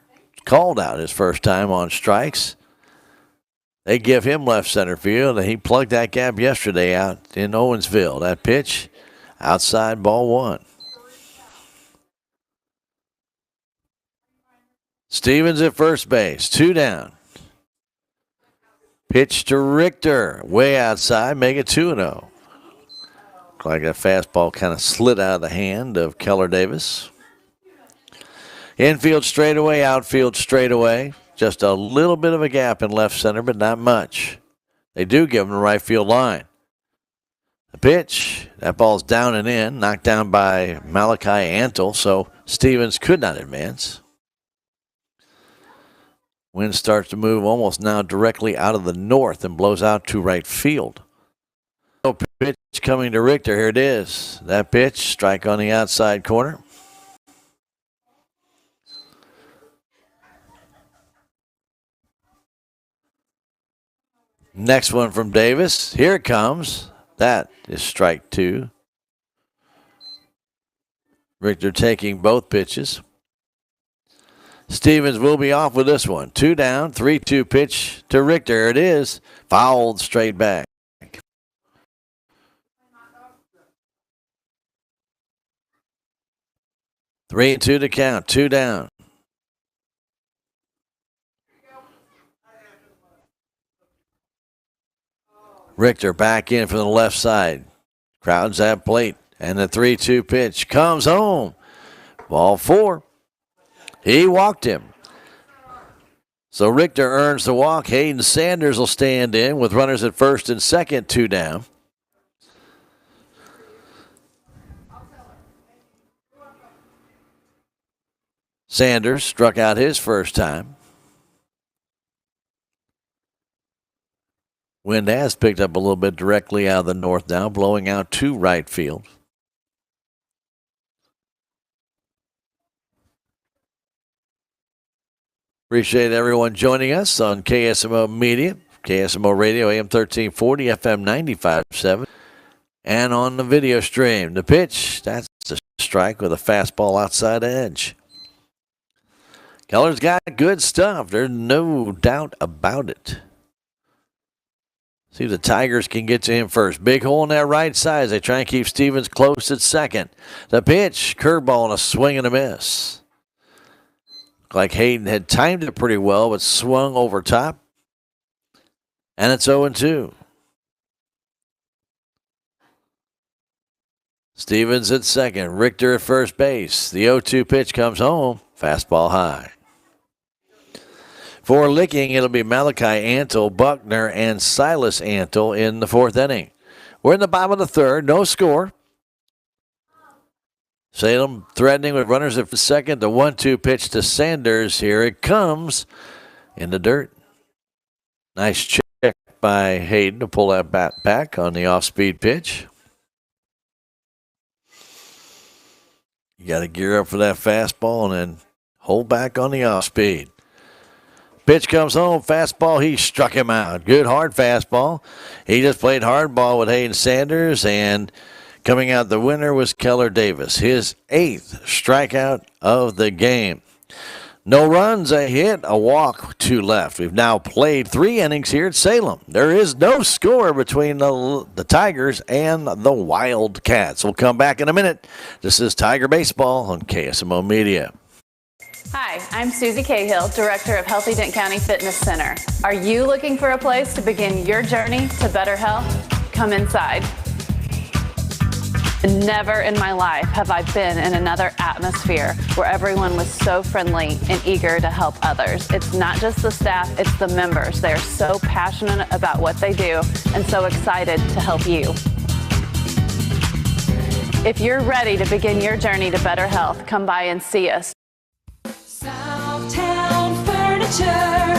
[SPEAKER 11] called out his first time on strikes. They give him left center field, and he plugged that gap yesterday out in Owensville. That pitch, outside, ball 1. Stevens at first base, 2 down. Pitch to Richter, way outside, make it 2-0. Looked like that fastball kind of slid out of the hand of Keller Davis. Infield straightaway, outfield straightaway. Just a little bit of a gap in left center, but not much. They do give him the right field line. The pitch, that ball's down and in, knocked down by Malachi Antle, so Stevens could not advance. Wind starts to move almost now directly out of the north and blows out to right field. Pitch coming to Richter. Here it is. That pitch, strike on the outside corner. Next one from Davis. Here it comes. That is strike 2. Richter taking both pitches. Stevens will be off with this one. 2 down, 3-2 pitch to Richter. There it is. Fouled straight back. Three and 2 to count. 2 down. Richter back in from the left side. Crowds at plate. And the 3-2 pitch comes home. Ball 4. He walked him. So Richter earns the walk. Hayden Sanders will stand in with runners at first and second, 2 down. Sanders struck out his first time. Wind has picked up a little bit directly out of the north now, blowing out to right field. Appreciate everyone joining us on KSMO Media, KSMO Radio, AM 1340, FM 95.7, and on the video stream. The pitch, that's a strike with a fastball outside edge. Keller's got good stuff. There's no doubt about it.
[SPEAKER 2] See if the Tigers can get to him first. Big hole in that right side as they try and keep Stevens close at second. The pitch, curveball and a swing and a miss. Like Hayden had timed it pretty well, but swung over top. And it's 0-2. Stevens at second. Richter at first base. The 0-2 pitch comes home. Fastball high. For Licking, it'll be Malachi Antle, Buckner, and Silas Antle in the fourth inning. We're in the bottom of the third. No score. Salem threatening with runners at second. The 1-2 pitch to Sanders. Here it comes in the dirt. Nice check by Hayden to pull that bat back on the off-speed pitch. You got to gear up for that fastball and then hold back on the off-speed. Pitch comes home, fastball, he struck him out. Good hard fastball. He just played hardball with Hayden Sanders, and coming out the winner was Keller Davis, his 8th strikeout of the game. No runs, a hit, a walk, 2 left. We've now played 3 innings here at Salem. There is no score between the Tigers and the Wildcats. We'll come back in a minute. This is Tiger Baseball on KSMO Media.
[SPEAKER 17] Hi, I'm Susie Cahill, Director of Healthy Dent County Fitness Center. Are you looking for a place to begin your journey to better health? Come inside. Never in my life have I been in another atmosphere where everyone was so friendly and eager to help others. It's not just the staff, it's the members. They are so passionate about what they do and so excited to help you. If you're ready to begin your journey to better health, come by and see us.
[SPEAKER 18] Southtown Furniture.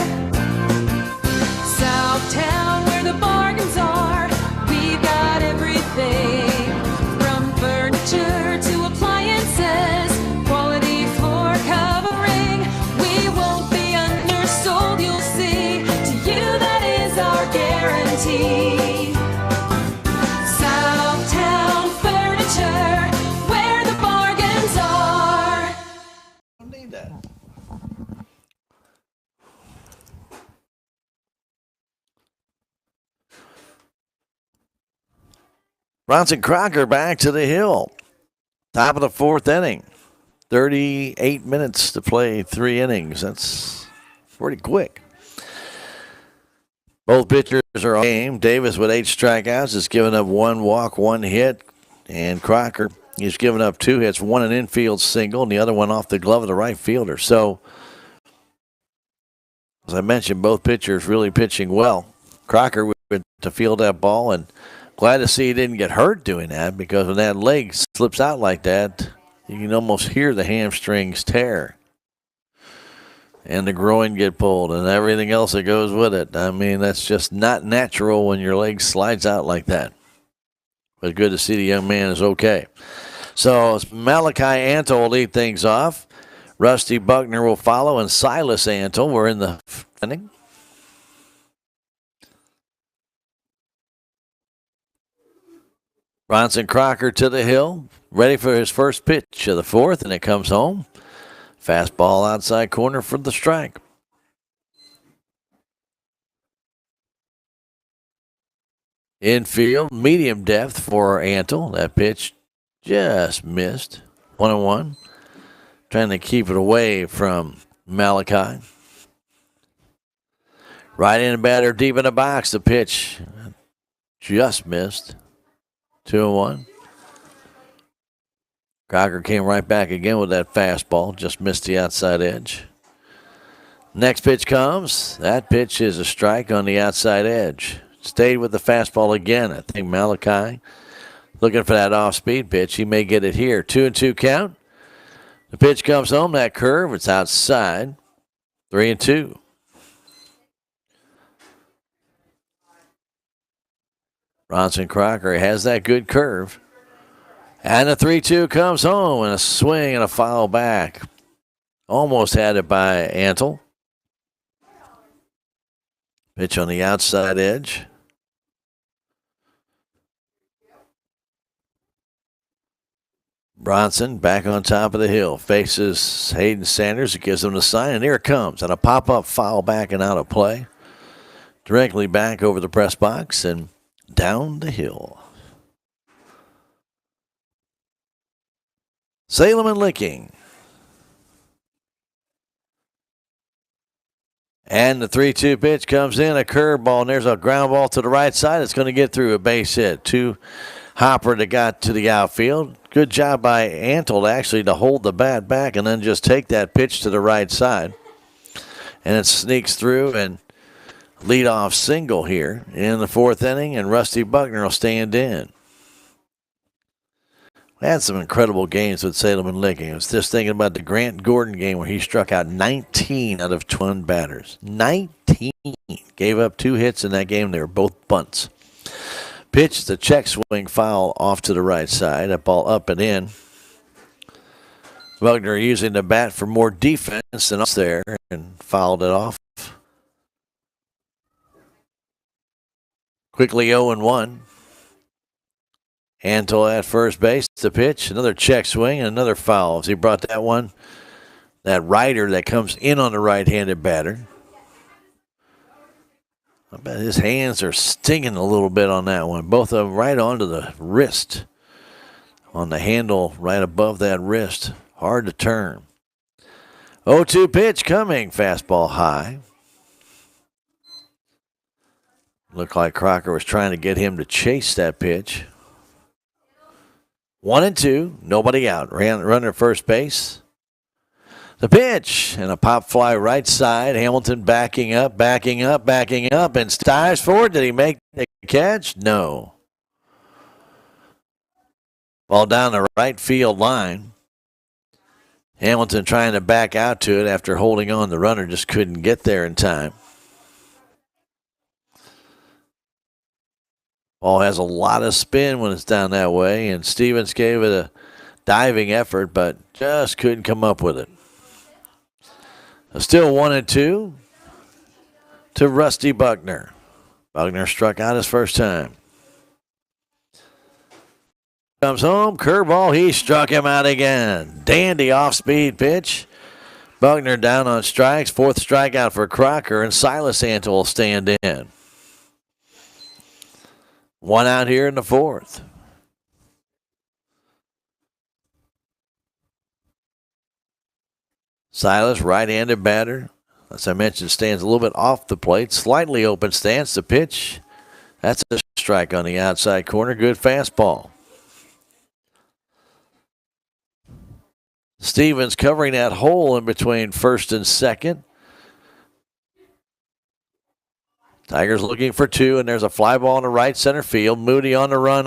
[SPEAKER 18] Southtown, where the bargains are. We've got everything from furniture to appliances. Quality floor covering. We won't be undersold, you'll see. To you, that is our guarantee. Southtown Furniture, where the bargains are.
[SPEAKER 2] I don't need that. Bronson Crocker back to the hill. Top of the fourth inning. 38 minutes to play 3 innings. That's pretty quick. Both pitchers are on game. Davis with 8 strikeouts has given up 1 walk, 1 hit. And Crocker, he's given up 2 hits, 1 an infield single, and the other one off the glove of the right fielder. So, as I mentioned, both pitchers really pitching well. Crocker went to field that ball, and glad to see he didn't get hurt doing that, because when that leg slips out like that, you can almost hear the hamstrings tear and the groin get pulled and everything else that goes with it. I mean, that's just not natural when your leg slides out like that. But good to see the young man is okay. So Malachi Antle will lead things off. Rusty Buckner will follow, and Silas Antle, we're in the inning. Bronson Crocker to the hill, ready for his first pitch of the fourth, and it comes home. Fastball outside corner for the strike. Infield, medium depth for Antle. That pitch just missed. 1-1. Trying to keep it away from Malachi. Right in batter deep in the box. The pitch just missed. 2-1. Crocker came right back again with that fastball. Just missed the outside edge. Next pitch comes. That pitch is a strike on the outside edge. Stayed with the fastball again. I think Malachi looking for that off-speed pitch. He may get it here. 2-2 count. The pitch comes home. That curve, it's outside. 3-2. Bronson Crocker has that good curve. And the 3-2 comes home, and a swing and a foul back. Almost had it by Antle. Pitch on the outside edge. Bronson back on top of the hill. Faces Hayden Sanders. It gives him the sign, and here it comes. And a pop-up foul back and out of play. directly back over the press box and down the hill. Salem and Licking. And the 3-2 pitch comes in, a curveball, and there's a ground ball to the right side. It's going to get through a base hit. Hopper that got to the outfield. Good job by Antle actually to hold the bat back and then just take that pitch to the right side. And it sneaks through and leadoff single here in the 4th inning, and Rusty Buckner will stand in. We had some incredible games with Salem and Licking. I was just thinking about the Grant Gordon game where he struck out 19 out of 20 batters. 19. Gave up 2 hits in that game. They were both bunts. Pitch, the check swing foul off to the right side. That ball up and in. Buckner using the bat for more defense than us there and fouled it off. Quickly 0-1. Antle at first base. The pitch, another check swing, and another foul. As he brought that one, that rider that comes in on the right-handed batter. I bet his hands are stinging a little bit on that one. Both of them right onto the wrist. On the handle right above that wrist. Hard to turn. 0-2 pitch coming. Fastball high. Looked like Crocker was trying to get him to chase that pitch. 1-2. Nobody out. Runner at first base. The pitch and a pop fly right side. Hamilton backing up, and Stives forward. Did he make the catch? No. Ball down the right field line. Hamilton trying to back out to it after holding on. The runner just couldn't get there in time. Ball has a lot of spin when it's down that way, and Stevens gave it a diving effort, but just couldn't come up with it. Still 1-2 to Rusty Buckner. Buckner struck out his first time. Comes home, curveball, he struck him out again. Dandy off-speed pitch. Buckner down on strikes, 4th strikeout for Crocker, and Silas Antle will stand in. 1 out here in the 4th. Silas, right-handed batter. As I mentioned, stands a little bit off the plate. Slightly open stance. The pitch. That's a strike on the outside corner. Good fastball. Stevens covering that hole in between first and second. Tigers looking for 2, and there's a fly ball in the right center field. Moody on the run.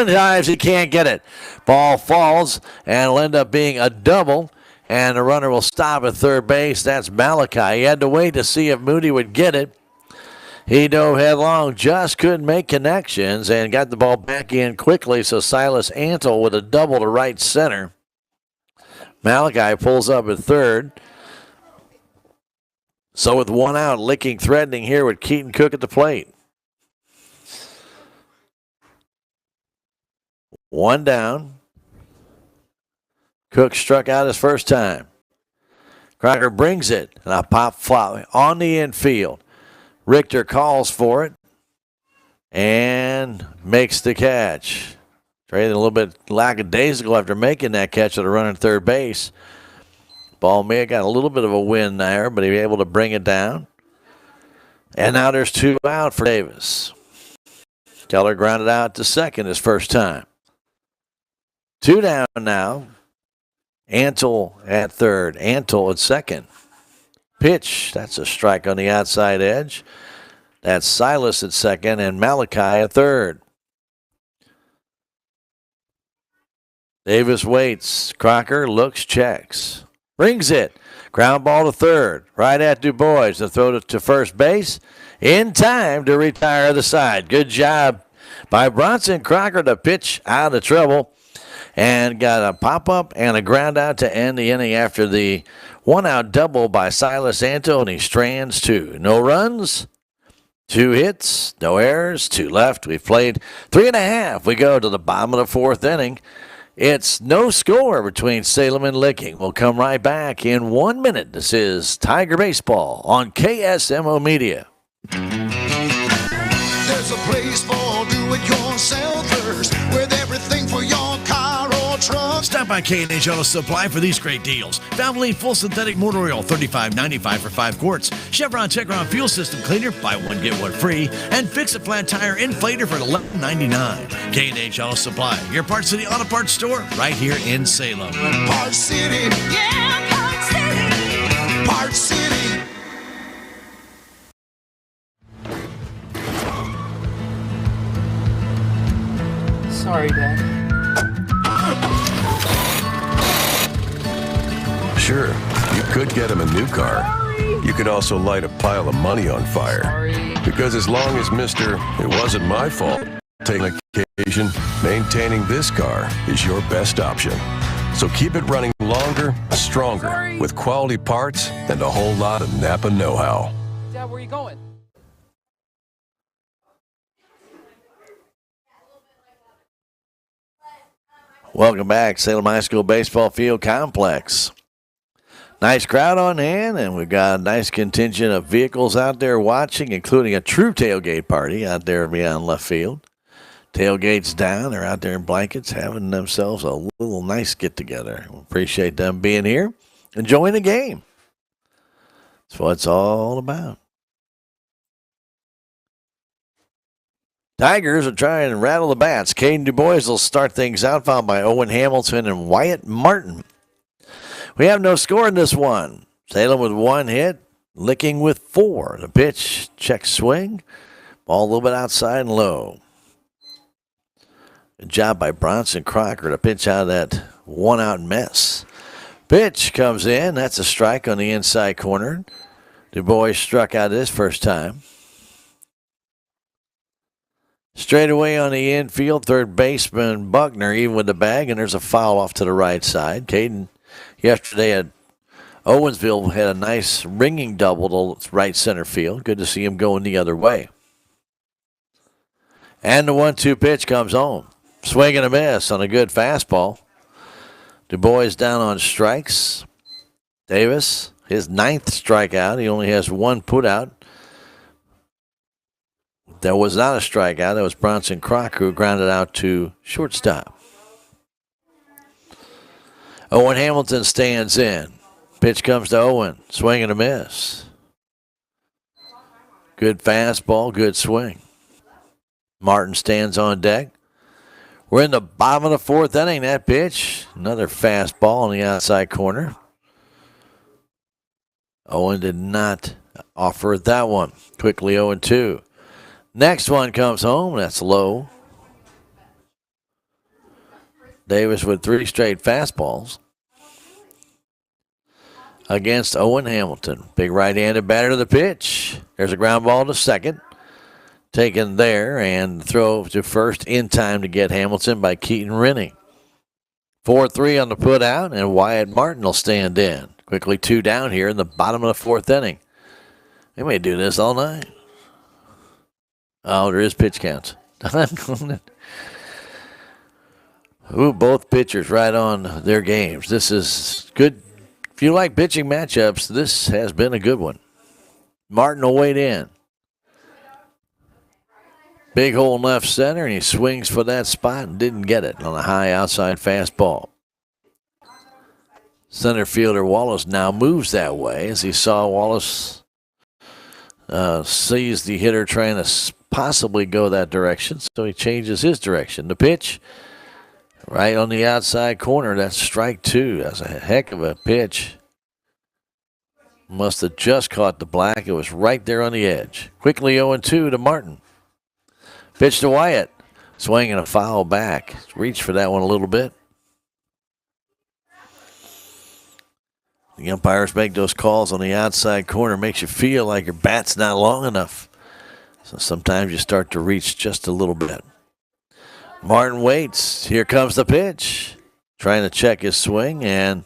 [SPEAKER 2] Dives, he can't get it. Ball falls, and it'll end up being a double, and the runner will stop at third base. That's Malachi. He had to wait to see if Moody would get it. He dove headlong, just couldn't make connections, and got the ball back in quickly, so Silas Antle with a double to right center. Malachi pulls up at third. So with 1 out, Licking threatening here with Keaton Cook at the plate. 1 down. Cook struck out his first time. Crocker brings it, and a pop fly on the infield. Richter calls for it and makes the catch. Traded a little bit lackadaisical after making that catch at a run at third base. Ball may have got a little bit of a win there, but he was able to bring it down. And now there's 2 out for Davis. Keller grounded out to second his first time. 2 down now. Antle at third. Antle at second. Pitch. That's a strike on the outside edge. That's Silas at second and Malachi at third. Davis waits. Crocker looks, checks. Brings it. Ground ball to third. Right at Du Bois. The throw to first base. In time to retire the side. Good job by Bronson Crocker to pitch out of trouble. And got a pop-up and a ground out to end the inning after the 1-out double by Silas Antle. And he strands 2. No runs. 2 hits. No errors. 2 left. We've played 3.5. We go to the bottom of the 4th inning. It's no score between Salem and Licking. We'll come right back in 1 minute. This is Tiger Baseball on KSMO Media.
[SPEAKER 8] place for do-it-yourselfers with everything for your car or truck.
[SPEAKER 11] Stop by K&H Auto Supply for these great deals. Valvoline full synthetic motor oil, $35.95 for 5 quarts. Chevron Techron fuel system cleaner, buy one get one free, and fix a flat tire inflator for $11.99. K&H Auto Supply, your Parts City Auto Parts store, right here in Salem.
[SPEAKER 8] Parts City, yeah, Parts City, Parts City.
[SPEAKER 19] Sorry, Dad.
[SPEAKER 20] Sure, you could get him a new car. You could also light a pile of money on fire. Because as long as it wasn't my fault, taking occasion, maintaining this car is your best option. So keep it running longer, stronger, with quality parts and a whole lot of Napa know-how.
[SPEAKER 19] Dad, where are you going?
[SPEAKER 2] Welcome back, Salem High School Baseball Field Complex. Nice crowd on hand, and we've got a nice contingent of vehicles out there watching, including a true tailgate party out there beyond left field. Tailgates down, they're out there in blankets having themselves a little nice get-together. We appreciate them being here, enjoying the game. That's what it's all about. Tigers are trying to rattle the bats. Caden DuBois will start things out, followed by Owen Hamilton and Wyatt Martin. We have no score in this one. Salem with 1 hit, Licking with 4. The pitch, check swing. Ball a little bit outside and low. Good job by Bronson Crocker to pitch out of that one-out mess. Pitch comes in. That's a strike on the inside corner. DuBois struck out this first time. Straight away on the infield, third baseman Buckner even with the bag, and there's a foul off to the right side. Caden yesterday at Owensville had a nice ringing double to right center field. Good to see him going the other way. And the 1-2 pitch comes home. Swing and a miss on a good fastball. DuBois down on strikes. Davis, his 9th strikeout. He only has 1 put out. That was not a strikeout. That was Bronson Crocker who grounded out to shortstop. Owen Hamilton stands in. Pitch comes to Owen. Swing and a miss. Good fastball, good swing. Martin stands on deck. We're in the bottom of the 4th inning. That pitch, another fastball on the outside corner. Owen did not offer that one. Quickly 0-2. Next one comes home. That's low. Davis with 3 straight fastballs against Owen Hamilton. Big right-handed batter to the pitch. There's a ground ball to second. Taken there and throw to first in time to get Hamilton by Keaton Rennie. 4-3 on the put out, and Wyatt Martin will stand in. Quickly 2 down here in the bottom of the 4th inning. They may do this all night. Oh, there is pitch counts. Ooh, both pitchers right on their games. This is good. If you like pitching matchups, this has been a good one. Martin will wait in. Big hole in left center, and he swings for that spot and didn't get it on a high outside fastball. Center fielder Wallace now moves that way as he saw Wallace sees the hitter trying to possibly go that direction, so he changes his direction. The pitch right on the outside corner. That's strike 2. That's a heck of a pitch. Must have just caught the black. It was right there on the edge. Quickly 0-2 to Martin. Pitch to Wyatt. Swing and a foul back. Reached for that one a little bit. The umpires make those calls on the outside corner. Makes you feel like your bat's not long enough. So sometimes you start to reach just a little bit. Martin waits. Here comes the pitch. Trying to check his swing, and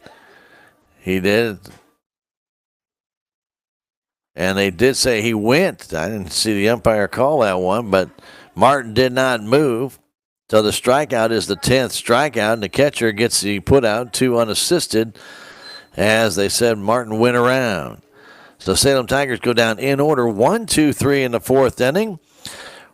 [SPEAKER 2] he did. And they did say he went. I didn't see the umpire call that one, but Martin did not move. So the strikeout is the 10th strikeout, and the catcher gets the put out, 2 unassisted. As they said, Martin went around. So Salem Tigers go down in order, 1-2-3 in the 4th inning.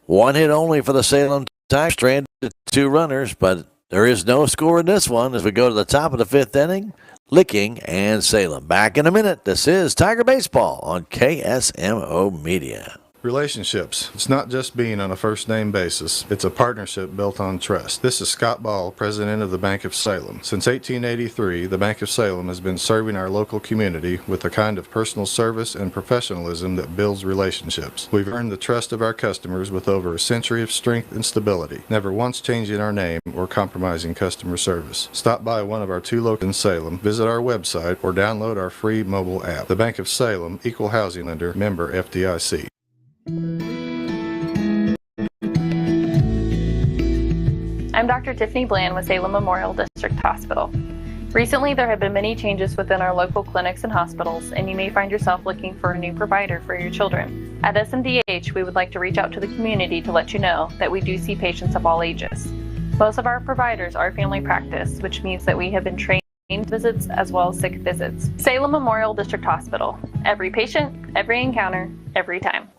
[SPEAKER 2] One hit only for the Salem Tigers, stranded 2 runners, but there is no score in this one as we go to the top of the 5th inning. Licking and Salem. Back in a minute. This is Tiger Baseball on KSMO Media.
[SPEAKER 21] Relationships. It's not just being on a first-name basis. It's a partnership built on trust. This is Scott Ball, president of the Bank of Salem. Since 1883, the Bank of Salem has been serving our local community with the kind of personal service and professionalism that builds relationships. We've earned the trust of our customers with over a century of strength and stability, never once changing our name or compromising customer service. Stop by one of our 2 locations in Salem, visit our website, or download our free mobile app. The Bank of Salem, Equal Housing Lender, member FDIC.
[SPEAKER 4] I'm Dr. Tiffany Bland with Salem Memorial District Hospital. Recently, there have been many changes within our local clinics and hospitals, and you may find yourself looking for a new provider for your children. At SMDH, we would like to reach out to the community to let you know that we do see patients of all ages. Most of our providers are family practice, which means that we have been trained visits as well as sick visits. Salem Memorial District Hospital. Every patient, every encounter, every time.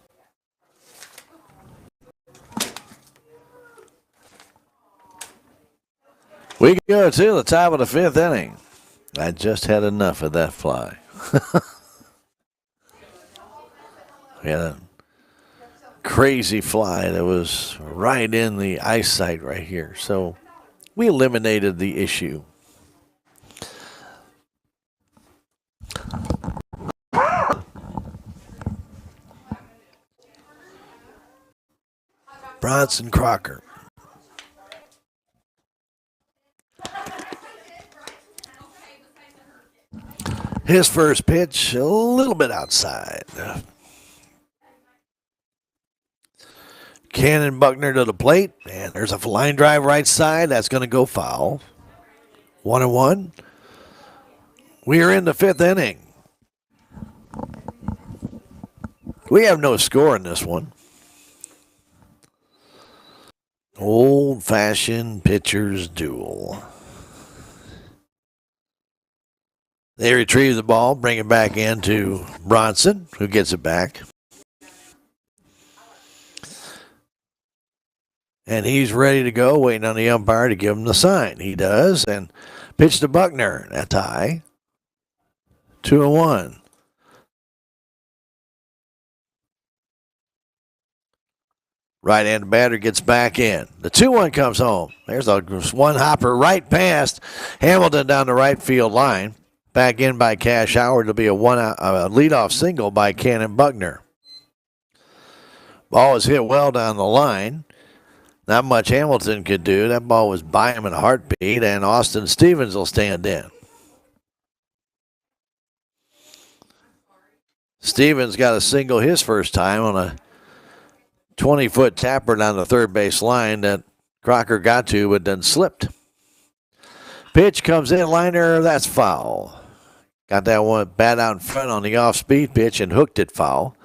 [SPEAKER 2] We go to the top of the 5th inning. I just had enough of that fly. We had a crazy fly that was right in the eyesight right here. So we eliminated the issue. Bronson Crocker. His first pitch, a little bit outside. Cannon Buckner to the plate, and there's a line drive right side. That's going to go foul. 1-1. We are in the 5th inning. We have no score in this one. Old-fashioned pitcher's duel. They retrieve the ball, bring it back into Bronson, who gets it back. And he's ready to go, waiting on the umpire to give him the sign. He does, and pitch to Buckner. That's high. 2-1. Right-hand batter gets back in. The 2-1 comes home. There's a one hopper right past Hamilton down the right field line. Back in by Cash Howard. It'll be a leadoff single by Cannon Buckner. Ball was hit well down the line. Not much Hamilton could do. That ball was by him in a heartbeat, and Austin Stevens will stand in. Stevens got a single his first time on a 20-foot tapper down the third base line that Crocker got to but then slipped. Pitch comes in, liner, that's foul. Got that one bat out in front on the off-speed pitch and hooked it foul.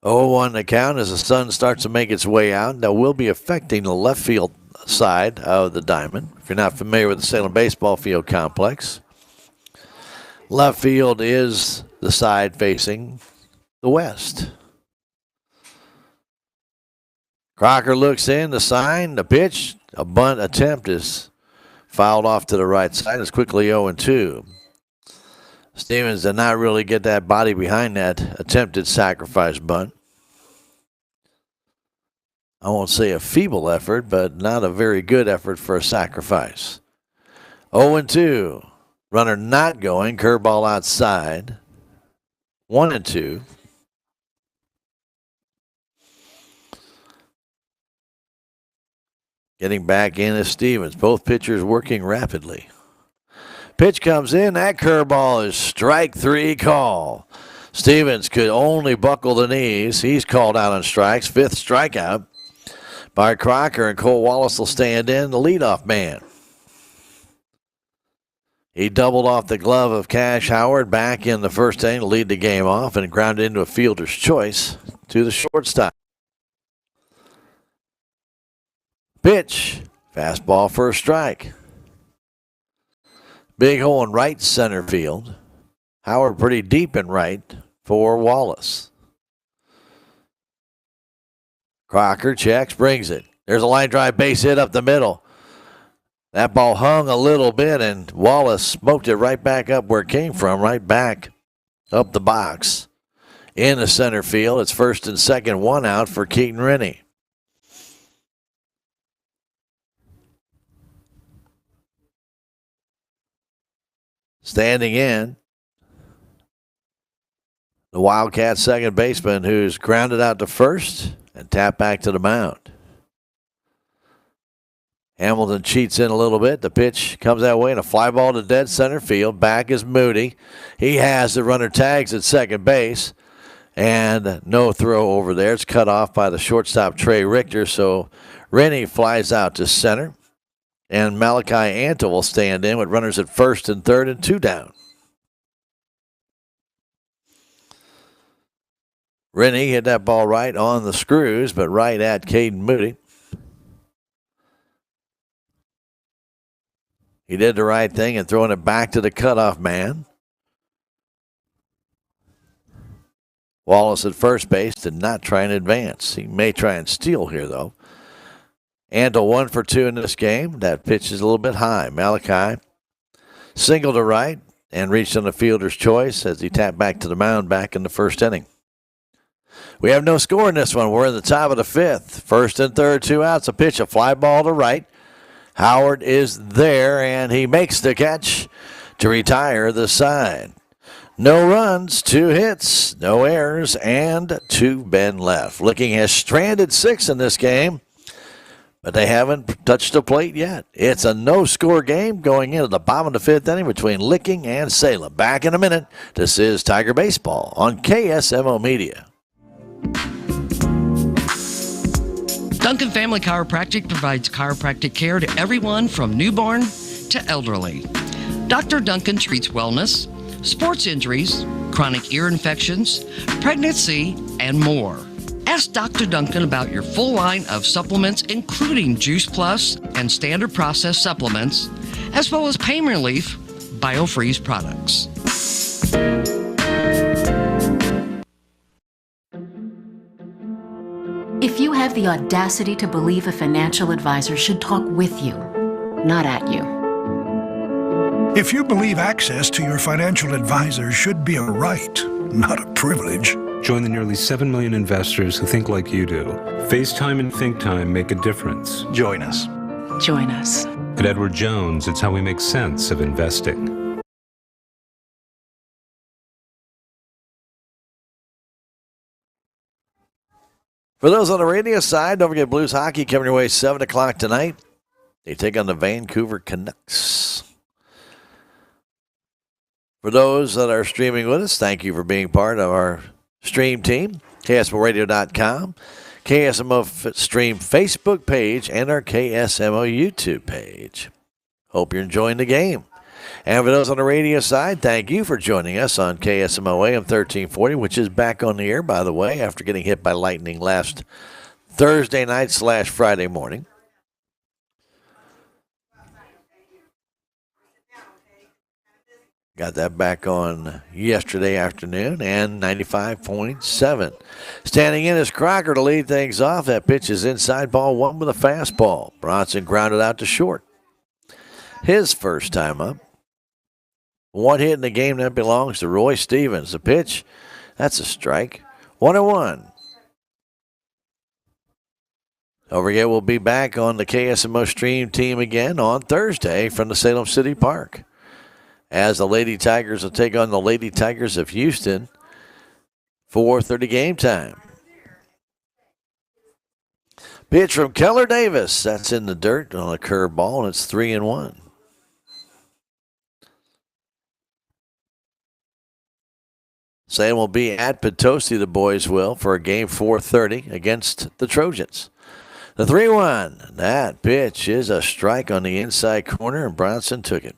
[SPEAKER 2] 0-1 the count as the sun starts to make its way out. That will be affecting the left field side of the diamond. If you're not familiar with the Salem Baseball Field complex, left field is the side facing the west. Crocker looks in, the sign, the pitch, a bunt attempt is fouled off to the right side. It's quickly 0-2. Stevens did not really get that body behind that attempted sacrifice bunt. I won't say a feeble effort, but not a very good effort for a sacrifice. 0-2. Runner not going. Curveball outside. 1-2. Getting back in is Stevens. Both pitchers working rapidly. Pitch comes in. That curveball is strike 3 call. Stevens could only buckle the knees. He's called out on strikes. 5th strikeout by Crocker, and Cole Wallace will stand in, the leadoff man. He doubled off the glove of Cash Howard back in the first inning to lead the game off and grounded into a fielder's choice to the shortstop. Pitch, fastball for a strike. Big hole in right center field. Howard pretty deep in right for Wallace. Crocker checks, brings it. There's a line drive base hit up the middle. That ball hung a little bit, and Wallace smoked it right back up where it came from, right back up the box. In the center field, it's first and second, one out for Keaton Rennie. Standing in, the Wildcat second baseman, who's grounded out to first and tapped back to the mound. Hamilton cheats in a little bit. The pitch comes that way, and a fly ball to dead center field. Back is Moody. He has the runner tags at second base, and no throw over there. It's cut off by the shortstop, Trey Richter, so Rennie flies out to center, and Malachi Anta will stand in with runners at first and third and two down. Rennie hit that ball right on the screws, but right at Caden Moody. He did the right thing and throwing it back to the cutoff man. Wallace at first base did not try and advance. He may try and steal here, though. And a 1 for 2 in this game. That pitch is a little bit high. Malachi singled to right and reached on the fielder's choice as he tapped back to the mound back in the first inning. We have no score in this one. We're in the top of the fifth. First and third, two outs. A pitch, a fly ball to right. Howard is there, and he makes the catch to retire the side. No runs, 2 hits, no errors, and 2 men left. Licking has stranded 6 in this game, but they haven't touched the plate yet. It's a no-score game going into the bottom of the fifth inning between Licking and Salem. Back in a minute. This is Tiger Baseball on KSMO Media.
[SPEAKER 5] Duncan Family Chiropractic provides chiropractic care to everyone from newborn to elderly. Dr. Duncan treats wellness, sports injuries, chronic ear infections, pregnancy, and more. Ask Dr. Duncan about your full line of supplements, including Juice Plus and standard processed supplements, as well as pain relief, BioFreeze products.
[SPEAKER 7] If you have the audacity to believe a financial advisor should talk with you, not at you.
[SPEAKER 8] If you believe access to your financial advisor should be a right, not a privilege.
[SPEAKER 9] Join the nearly 7 million investors who think like you do. FaceTime and Think Time make a difference.
[SPEAKER 8] Join us.
[SPEAKER 7] Join us.
[SPEAKER 9] At Edward Jones, it's how we make sense of investing.
[SPEAKER 2] For those on the radio side, don't forget Blues hockey coming your way 7 o'clock tonight. They take on the Vancouver Canucks. For those that are streaming with us, thank you for being part of our stream team. KSMORadio.com, KSMO Stream Facebook page, and our KSMO YouTube page. Hope you're enjoying the game. And for those on the radio side, thank you for joining us on KSMO AM 1340, which is back on the air, by the way, after getting hit by lightning last Thursday night / Friday morning. Got that back on yesterday afternoon, and 95.7. Standing in is Crocker to lead things off. That pitch is inside, ball 1 with a fastball. Bronson grounded out to short. His first time up. 1 hit in the game that belongs to Roy Stevens. The pitch, that's a strike. 1-1. Don't forget, we'll be back on the KSMO stream team again on Thursday from the Salem City Park, as the Lady Tigers will take on the Lady Tigers of Houston. 4:30 game time. Pitch from Keller Davis. That's in the dirt on a curveball, and it's 3-1. Salem will be at Potosi, the boys will, for a game 4:30 against the Trojans. The 3-1. That pitch is a strike on the inside corner, and Bronson took it.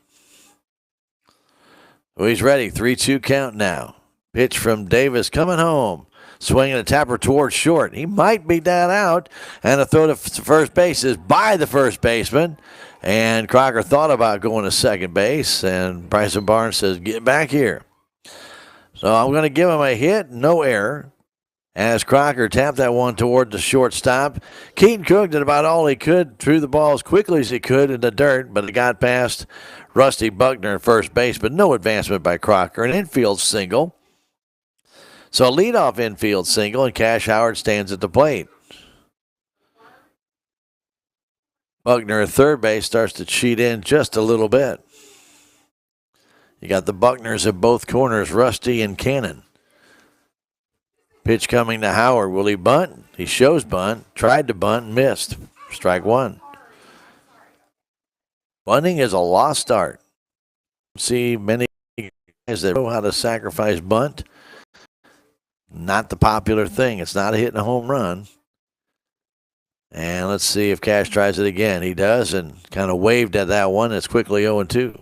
[SPEAKER 2] Well, he's ready. 3-2 count now. Pitch from Davis coming home. Swinging a tapper towards short. He might be down out. And a throw to first base is by the first baseman. And Crocker thought about going to second base. And Bryson Barnes says, get back here. So I'm going to give him a hit. No error. as Crocker tapped that one toward the shortstop. Keaton Cook did about all he could, threw the ball as quickly as he could in the dirt, but it got past Rusty Buckner at first base, but no advancement by Crocker. An infield single. So a leadoff infield single, and Cash Howard stands at the plate. Buckner at third base starts to cheat in just a little bit. You got the Buckners at both corners, Rusty and Cannon. Pitch coming to Howard. Will he bunt? He shows bunt. Tried to bunt, missed. Strike one. Bunting is a lost art. See many guys that know how to sacrifice bunt. Not the popular thing. It's not a hit and a home run. And let's see if Cash tries it again. He does, and kind of waved at that one. It's quickly 0-2.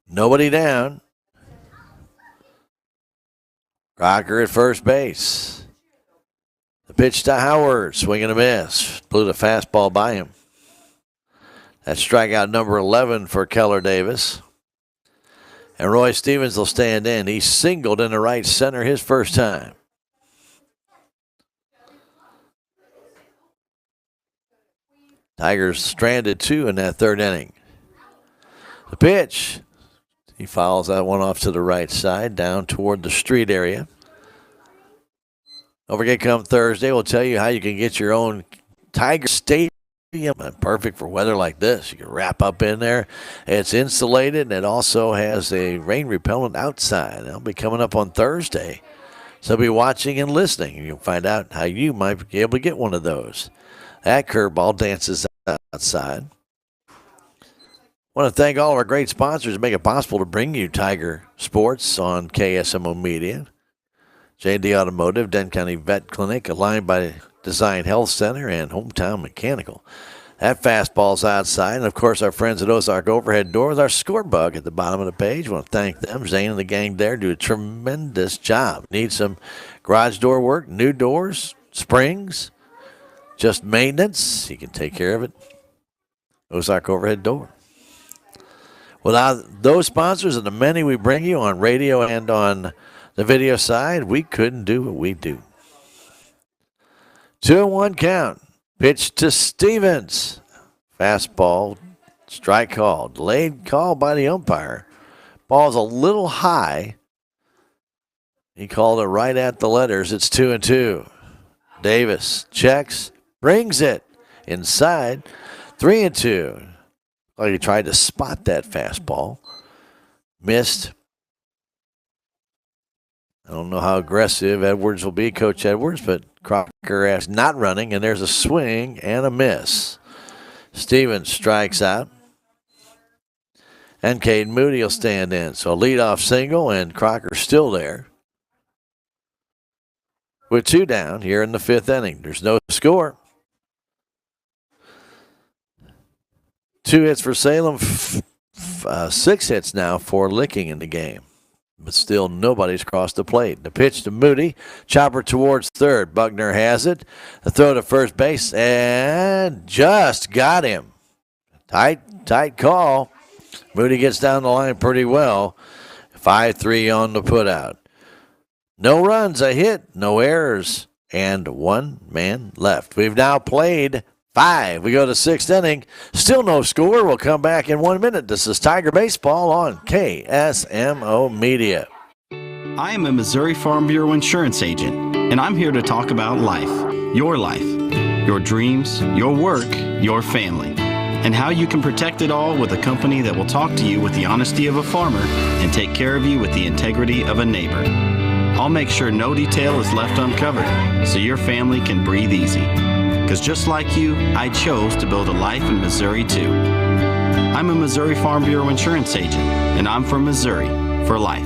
[SPEAKER 2] Nobody down. Crocker at first base. The pitch to Howard. Swing and a miss. Blew the fastball by him. That's strikeout number 11 for Keller Davis. And Roy Stevens will stand in. He singled into right center his first time. Tigers stranded 2 in that third inning. The pitch. He fouls that one off to the right side, down toward the street area. Don't forget, come Thursday, we'll tell you how you can get your own Tiger Stadium. Perfect for weather like this. You can wrap up in there. It's insulated, and it also has a rain repellent outside. That'll be coming up on Thursday. So be watching and listening, and you'll find out how you might be able to get one of those. That curveball dances outside. I want to thank all of our great sponsors who make it possible to bring you Tiger Sports on KSMO Media. J&D Automotive, Denton County Vet Clinic, Aligned by Design Health Center, and Hometown Mechanical. That fastball's outside. And, of course, our friends at Ozark Overhead Doors, our score bug at the bottom of the page. I want to thank them. Zane and the gang there do a tremendous job. Need some garage door work, new doors, springs, just maintenance. You can take care of it. Ozark Overhead Door. Without those sponsors and the many we bring you on radio and on the video side, we couldn't do what we do. 2-1 count. Pitch to Stevens. Fastball. Strike call. Delayed call by the umpire. Ball's a little high. He called it right at the letters. It's 2-2. Davis checks. Brings it inside. 3-2. Well, he tried to spot that fastball. Missed. I don't know how aggressive Edwards will be, Coach Edwards, but Crocker is not running, and there's a swing and a miss. Stevens strikes out. And Caden Moody will stand in. So a leadoff single, and Crocker's still there. With 2 down here in the 5th inning. There's no score. 2 hits for Salem, 6 hits now for Licking in the game. But still nobody's crossed the plate. The pitch to Moody, chopper towards third. Buckner has it. The throw to first base, and just got him. Tight call. Moody gets down the line pretty well. 5-3 on the putout. No runs, a hit, no errors, and 1 man left. We've now played 5. We go to 6th inning. Still no score. We'll come back in 1 minute. This is Tiger Baseball on KSMO Media.
[SPEAKER 10] I am a Missouri Farm Bureau insurance agent, and I'm here to talk about life, your dreams, your work, your family, and how you can protect it all with a company that will talk to you with the honesty of a farmer and take care of you with the integrity of a neighbor. I'll make sure no detail is left uncovered so your family can breathe easy. Because just like you, I chose to build a life in Missouri too. I'm a Missouri Farm Bureau insurance agent, and I'm from Missouri for life.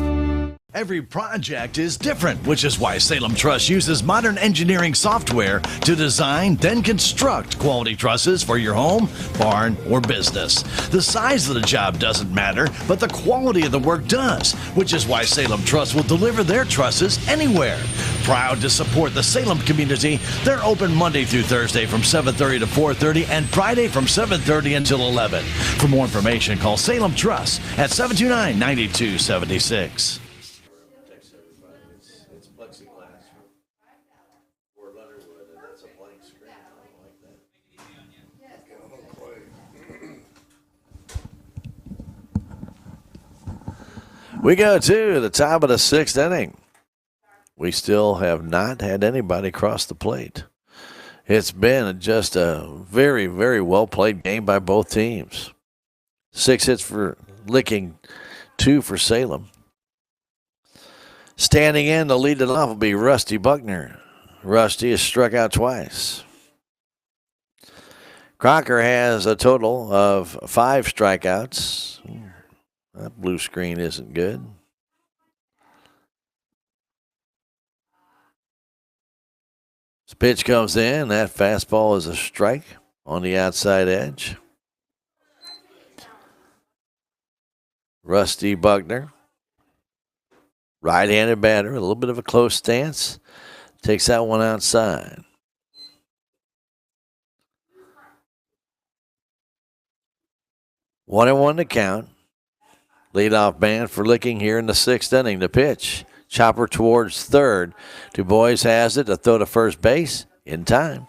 [SPEAKER 11] Every project is different, which is why Salem Truss uses modern engineering software to design, then construct quality trusses for your home, barn, or business. The size of the job doesn't matter, but the quality of the work does, which is why Salem Truss will deliver their trusses anywhere. Proud to support the Salem community, they're open Monday through Thursday from 7:30 to 4:30 and Friday from 7:30 until 11. For more information, call Salem Truss at 729-9276.
[SPEAKER 2] We go to the top of the sixth inning. We still have not had anybody cross the plate. It's been just a very, very well-played game by both teams. 6 hits for Licking, 2 for Salem. Standing in to lead it off will be Rusty Buckner. Rusty has struck out twice. Crocker has a total of 5 strikeouts. That blue screen isn't good. This pitch comes in. That fastball is a strike on the outside edge. Rusty Buckner, right-handed batter, a little bit of a close stance. Takes that one outside. One and one to count. Leadoff man for Licking here in the sixth inning. The pitch. Chopper towards third. Du Bois has it to throw to first base in time.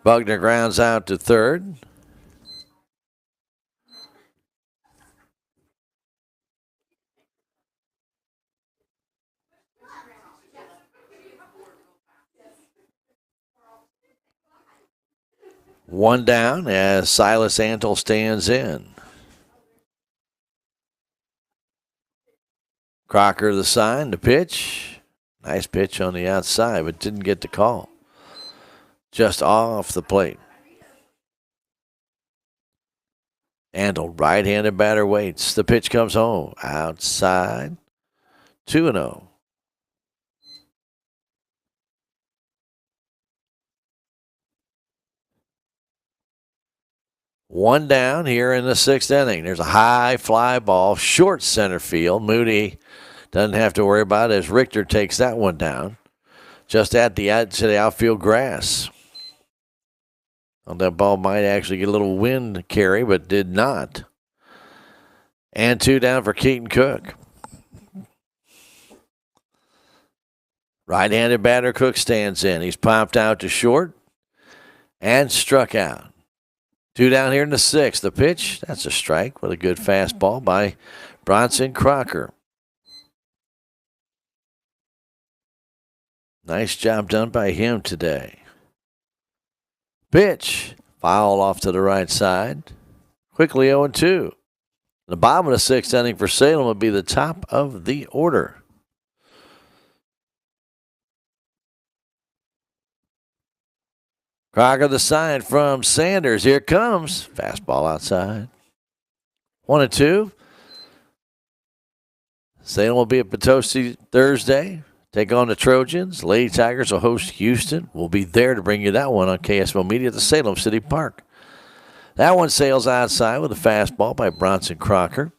[SPEAKER 2] Buckner grounds out to third. One down as Silas Antle stands in. Crocker the sign, the pitch. Nice pitch on the outside, but didn't get the call. Just off the plate. Antle, right-handed batter, waits. The pitch comes home. Outside. 2-0. One down here in the sixth inning. There's a high fly ball, short center field. Moody doesn't have to worry about it as Richter takes that one down. Just at the edge of the outfield grass. Well, that ball might actually get a little wind carry, but did not. And 2 down for Keaton Cook. Right-handed batter Cook stands in. He's popped out to short and struck out. 2 down here in the sixth. The pitch, that's a strike with a good fastball by Bronson Crocker. Nice job done by him today. Pitch, foul off to the right side. Quickly 0-2. The bottom of the sixth inning for Salem would be the top of the order. Crocker the sign from Sanders. Here it comes. Fastball outside. 1-2. Salem will be at Potosi Thursday. Take on the Trojans. Lady Tigers will host Houston. We'll be there to bring you that one on KSMO Media at the Salem City Park. That one sails outside with a fastball by Bronson Crocker.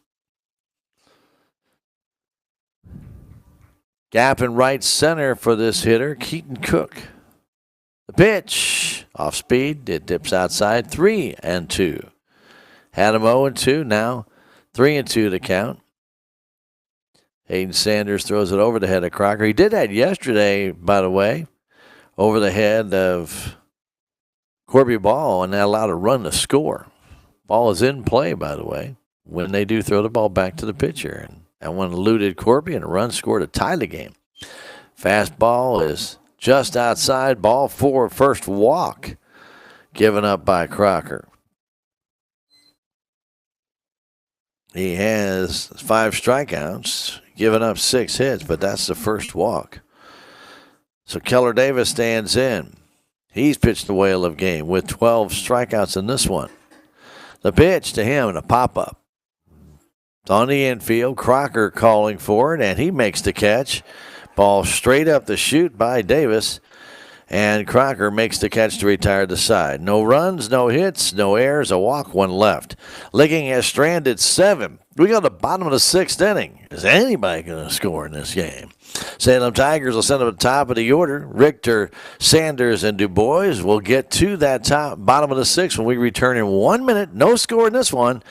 [SPEAKER 2] Gap in right center for this hitter, Keaton Cook. The pitch, off speed, it dips outside, 3-2. Had him 0-2, now 3-2 to count. Hayden Sanders throws it over the head of Crocker. He did that yesterday, by the way, over the head of Corby Ball, and that allowed a run to score. Ball is in play, by the way, when they do throw the ball back to the pitcher. And that one eluded Corby, and a run scored to tie the game. Fastball is just outside, ball 4, first walk given up by Crocker. He has 5 strikeouts, given up 6 hits, but that's the first walk. So Keller Davis stands in. He's pitched the whale of game with 12 strikeouts in this one. The pitch to him and a pop-up. It's on the infield. Crocker calling for it, and he makes the catch. Ball straight up the chute by Davis. And Crocker makes the catch to retire the side. No runs, no hits, no errors, a walk, one left. Licking has stranded 7. We go to the bottom of the 6th inning. Is anybody going to score in this game? Salem Tigers will send up the top of the order. Richter, Sanders, and Du Bois will get to that bottom of the 6th when we return in 1 minute. No score in this one.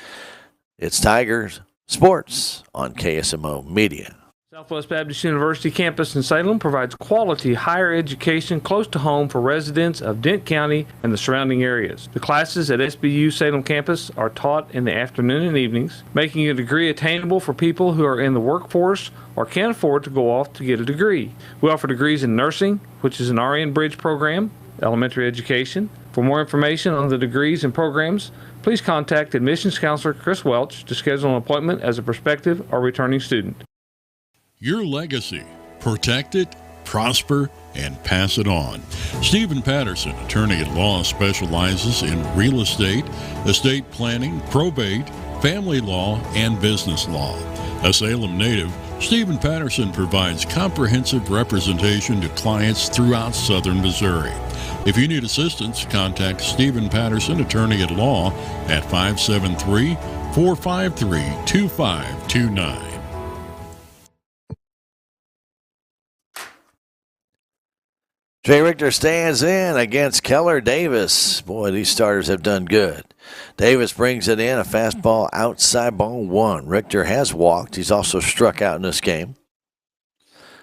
[SPEAKER 2] It's Tigers Sports on KSMO Media.
[SPEAKER 12] Southwest Baptist University campus in Salem provides quality higher education close to home for residents of Dent County and the surrounding areas. The classes at SBU Salem campus are taught in the afternoon and evenings, making a degree attainable for people who are in the workforce or can't afford to go off to get a degree. We offer degrees in nursing, which is an RN Bridge program, elementary education. For more information on the degrees and programs, please contact admissions counselor Chris Welch to schedule an appointment as a prospective or returning student.
[SPEAKER 1] Your legacy. Protect it, prosper, and pass it on. Stephen Patterson, attorney at law, specializes in real estate planning, probate, family law, and business law. A Salem native, Stephen Patterson provides comprehensive representation to clients throughout southern Missouri. If you need assistance, contact Stephen Patterson, attorney at law, at 573-453-2529.
[SPEAKER 2] Trey Richter stands in against Keller Davis. Boy, these starters have done good. Davis brings it in, a fastball outside, ball 1. Richter has walked. He's also struck out in this game.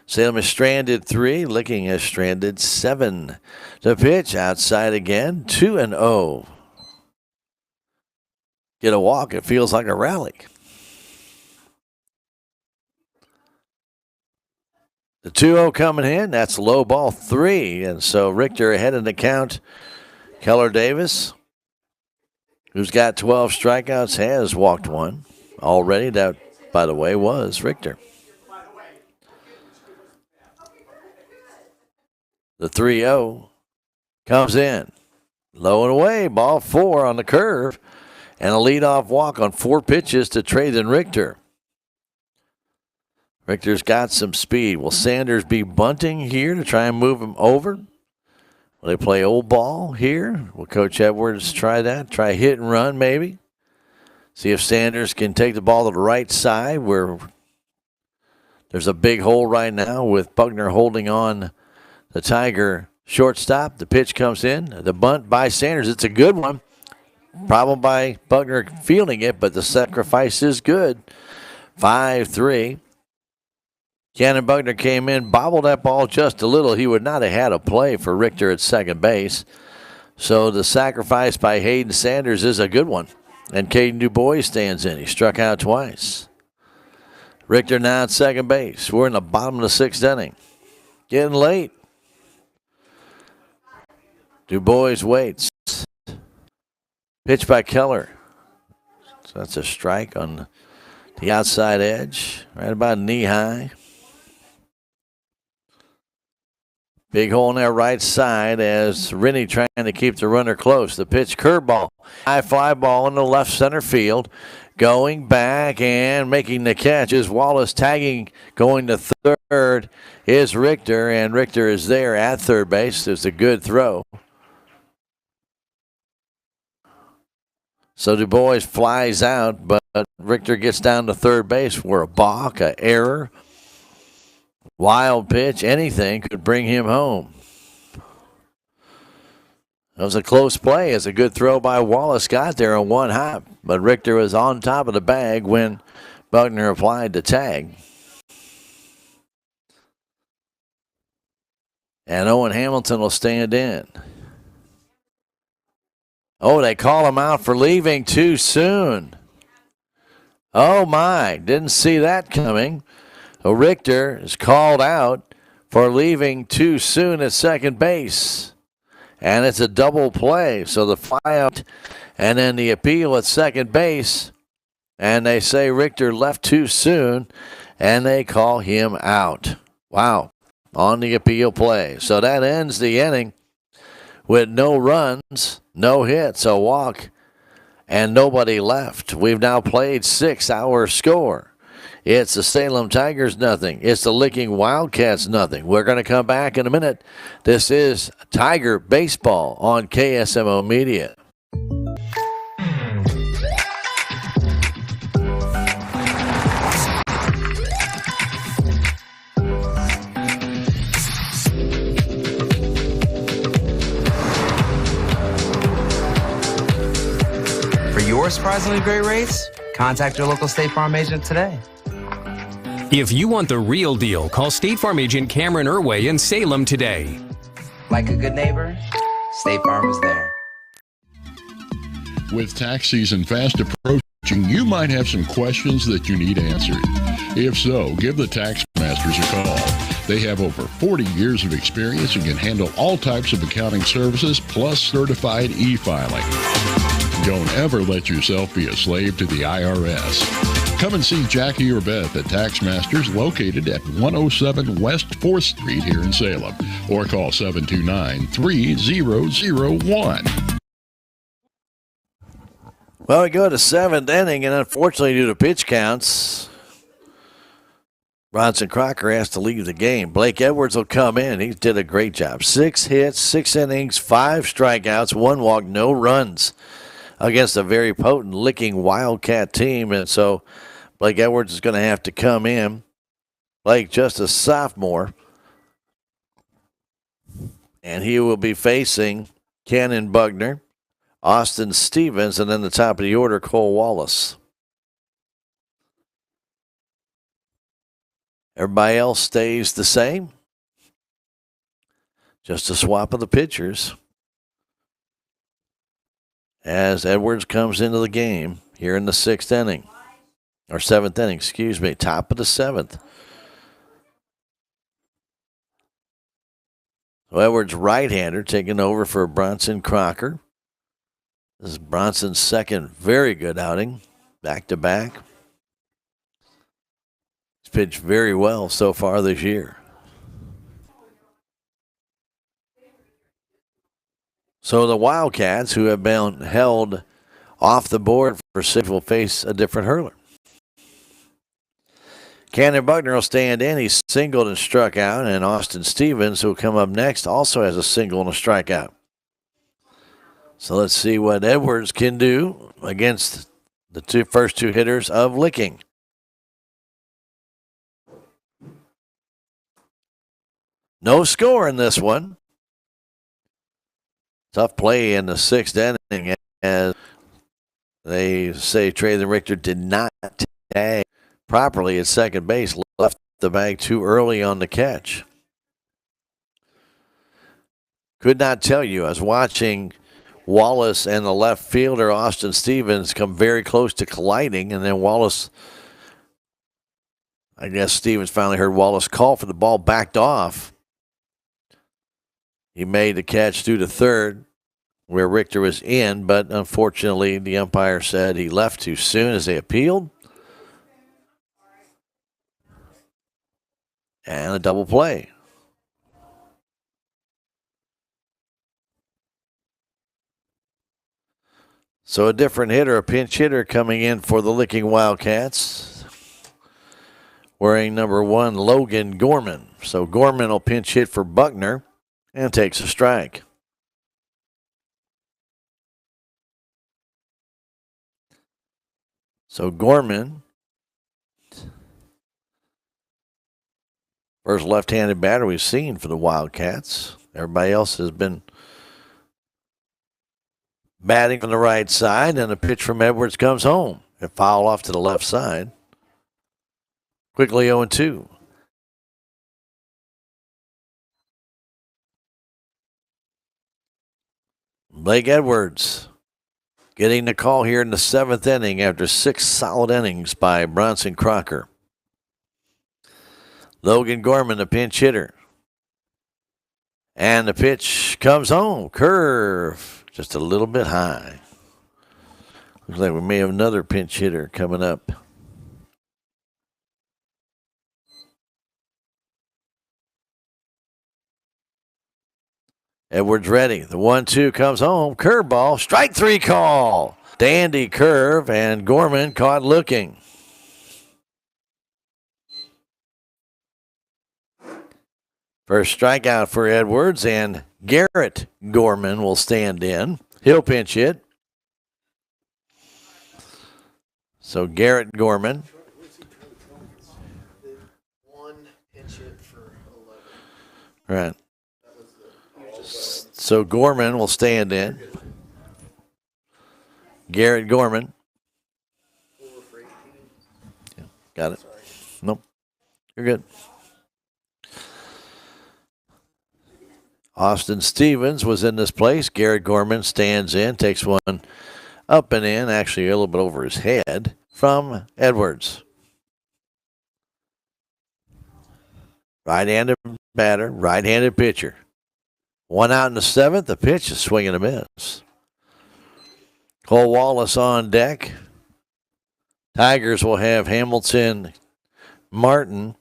[SPEAKER 2] Salem has stranded 3. Licking has stranded 7. The pitch outside again, 2-0. Get a walk. It feels like a rally. The 2-0 coming in. That's low ball 3. And so Richter ahead in the count. Keller Davis, who's got 12 strikeouts, has walked 1 already. That, by the way, was Richter. The 3-0 comes in. Low and away. Ball 4 on the curve. And a leadoff walk on 4 pitches to Trey Richter. Richter's got some speed. Will Sanders be bunting here to try and move him over? Will they play old ball here? Will Coach Edwards try that? Try hit and run maybe? See if Sanders can take the ball to the right side where there's a big hole right now with Buckner holding on the Tiger shortstop. The pitch comes in. The bunt by Sanders. It's a good one. Problem by Buckner fielding it, but the sacrifice is good. 5-3. Cannon Buckner came in, bobbled that ball just a little. He would not have had a play for Richter at second base. So the sacrifice by Hayden Sanders is a good one. And Caden Du Bois stands in. He struck out twice. Richter now at second base. We're in the bottom of the 6th inning. Getting late. Du Bois waits. Pitch by Keller. So that's a strike on the outside edge, right about knee high. Big hole in that right side as Rennie trying to keep the runner close. The pitch, curveball. High fly ball in the left center field. Going back and making the catch is Wallace. Tagging, going to third is Richter, and Richter is there at third base. It's a good throw. So Du Bois flies out, but Richter gets down to third base for a balk, an error. Wild pitch, anything could bring him home. That was a close play. It's a good throw by Wallace. Got there on one hop, but Richter was on top of the bag when Buckner applied the tag. And Owen Hamilton will stand in. Oh, they call him out for leaving too soon. Oh, my. Didn't see that coming. Richter is called out for leaving too soon at second base. And it's a double play. So the flyout and then the appeal at second base. And they say Richter left too soon, and they call him out. Wow. On the appeal play. So that ends the inning with no runs, no hits, a walk, and nobody left. We've now played 6. Our score. It's the Salem Tigers nothing. It's the Licking Wildcats nothing. We're going to come back in a minute. This is Tiger Baseball on KSMO Media.
[SPEAKER 13] For your surprisingly great race, contact your local State Farm agent today.
[SPEAKER 14] If you want the real deal, call State Farm agent Cameron Irway in Salem today.
[SPEAKER 13] Like a good neighbor, State Farm is there.
[SPEAKER 1] With tax season fast approaching, you might have some questions that you need answered. If so, give the Tax Masters a call. They have over 40 years of experience and can handle all types of accounting services plus certified e-filing. Don't ever let yourself be a slave to the IRS. Come and see Jackie or Beth at Tax Masters, located at 107 West 4th Street here in Salem, or call 729-3001.
[SPEAKER 2] Well, we go to 7th inning, and unfortunately, due to pitch counts, Bronson Crocker has to leave the game. Blake Edwards will come in. He did a great job. 6 hits, 6 innings, 5 strikeouts, 1 walk, no runs against a very potent Licking Wildcat team. And so Blake Edwards is going to have to come in. Blake, just a sophomore. And he will be facing Cannon Bugner, Austin Stevens, and then the top of the order, Cole Wallace. Everybody else stays the same. Just a swap of the pitchers as Edwards comes into the game here in the 6th inning. Or 7th inning, excuse me. Top of the 7th. So Edwards, right-hander, taking over for Bronson Crocker. This is Bronson's second very good outing, back-to-back. He's pitched very well so far this year. So the Wildcats, who have been held off the board for 6, will face a different hurler. Cannon Bugner will stand in. He's singled and struck out. And Austin Stevens, who will come up next, also has a single and a strikeout. So let's see what Edwards can do against the first two hitters of Licking. No score in this one. Tough play in the 6th inning, as they say Trey Richter did not tag properly at second base, left the bag too early on the catch. Could not tell you. I was watching Wallace and the left fielder, Austin Stevens, come very close to colliding, and then Wallace, I guess Stevens finally heard Wallace call for the ball, backed off. He made the catch through to third, where Richter was in, but unfortunately the umpire said he left too soon as they appealed. And a double play. So a different hitter, a pinch hitter coming in for the Licking Wildcats, wearing number 1, Logan Gorman. So Gorman will pinch hit for Buckner and takes a strike. So Gorman, first left-handed batter we've seen for the Wildcats. Everybody else has been batting from the right side, and a pitch from Edwards comes home. A foul off to the left side. Quickly 0-2. Blake Edwards getting the call here in the 7th inning after 6 solid innings by Bronson Crocker. Logan Gorman, the pinch hitter. And the pitch comes home. Curve. Just a little bit high. Looks like we may have another pinch hitter coming up. Edwards ready. The 1-2 comes home. Curveball. Strike 3 call. Dandy curve, and Gorman caught looking. First strikeout for Edwards, and Garrett Gorman will stand in. He'll pinch hit. So Garrett Gorman. Right. So Gorman will stand in. Garrett Gorman. Yeah, got it. Nope. You're good. Austin Stevens was in this place. Garrett Gorman stands in, takes one up and in, actually a little bit over his head from Edwards. Right-handed batter, right-handed pitcher. One out in the seventh. The pitch is swinging a miss. Cole Wallace on deck. Tigers will have Hamilton, Martin,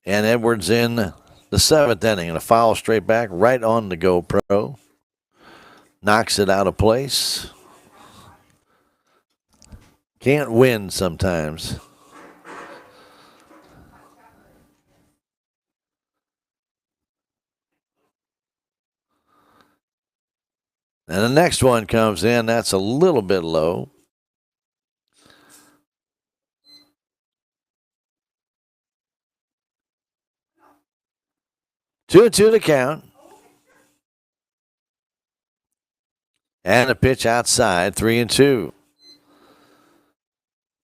[SPEAKER 2] and Edwards in the seventh inning. And a foul straight back right on the GoPro. Knocks it out of place. Can't win sometimes. And the next one comes in. That's a little bit low. Two and two to count. And a pitch outside, 3-2.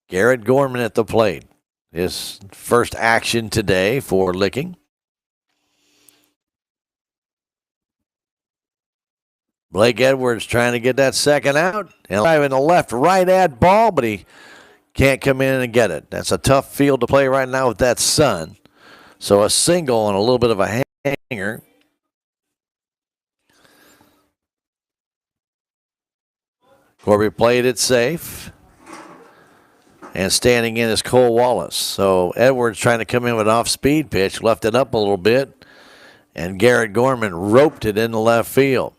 [SPEAKER 2] Garrett Gorman at the plate. His first action today for Licking. Blake Edwards trying to get that second out. And driving the left right at ball, but he can't come in and get it. That's a tough field to play right now with that sun. So a single and a little bit of a hanger. Corby played it safe. And standing in is Cole Wallace. So Edwards trying to come in with an off-speed pitch, left it up a little bit, and Garrett Gorman roped it in the left field.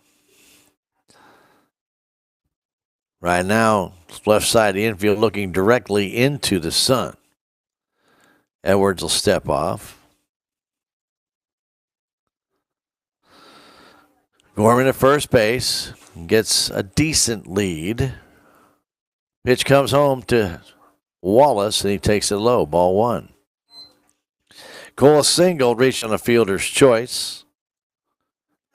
[SPEAKER 2] Right now, left side of the infield looking directly into the sun. Edwards will step off. Gorman at first base gets a decent lead. Pitch comes home to Wallace, and he takes it low. Ball one. Cole single, reached on a fielder's choice.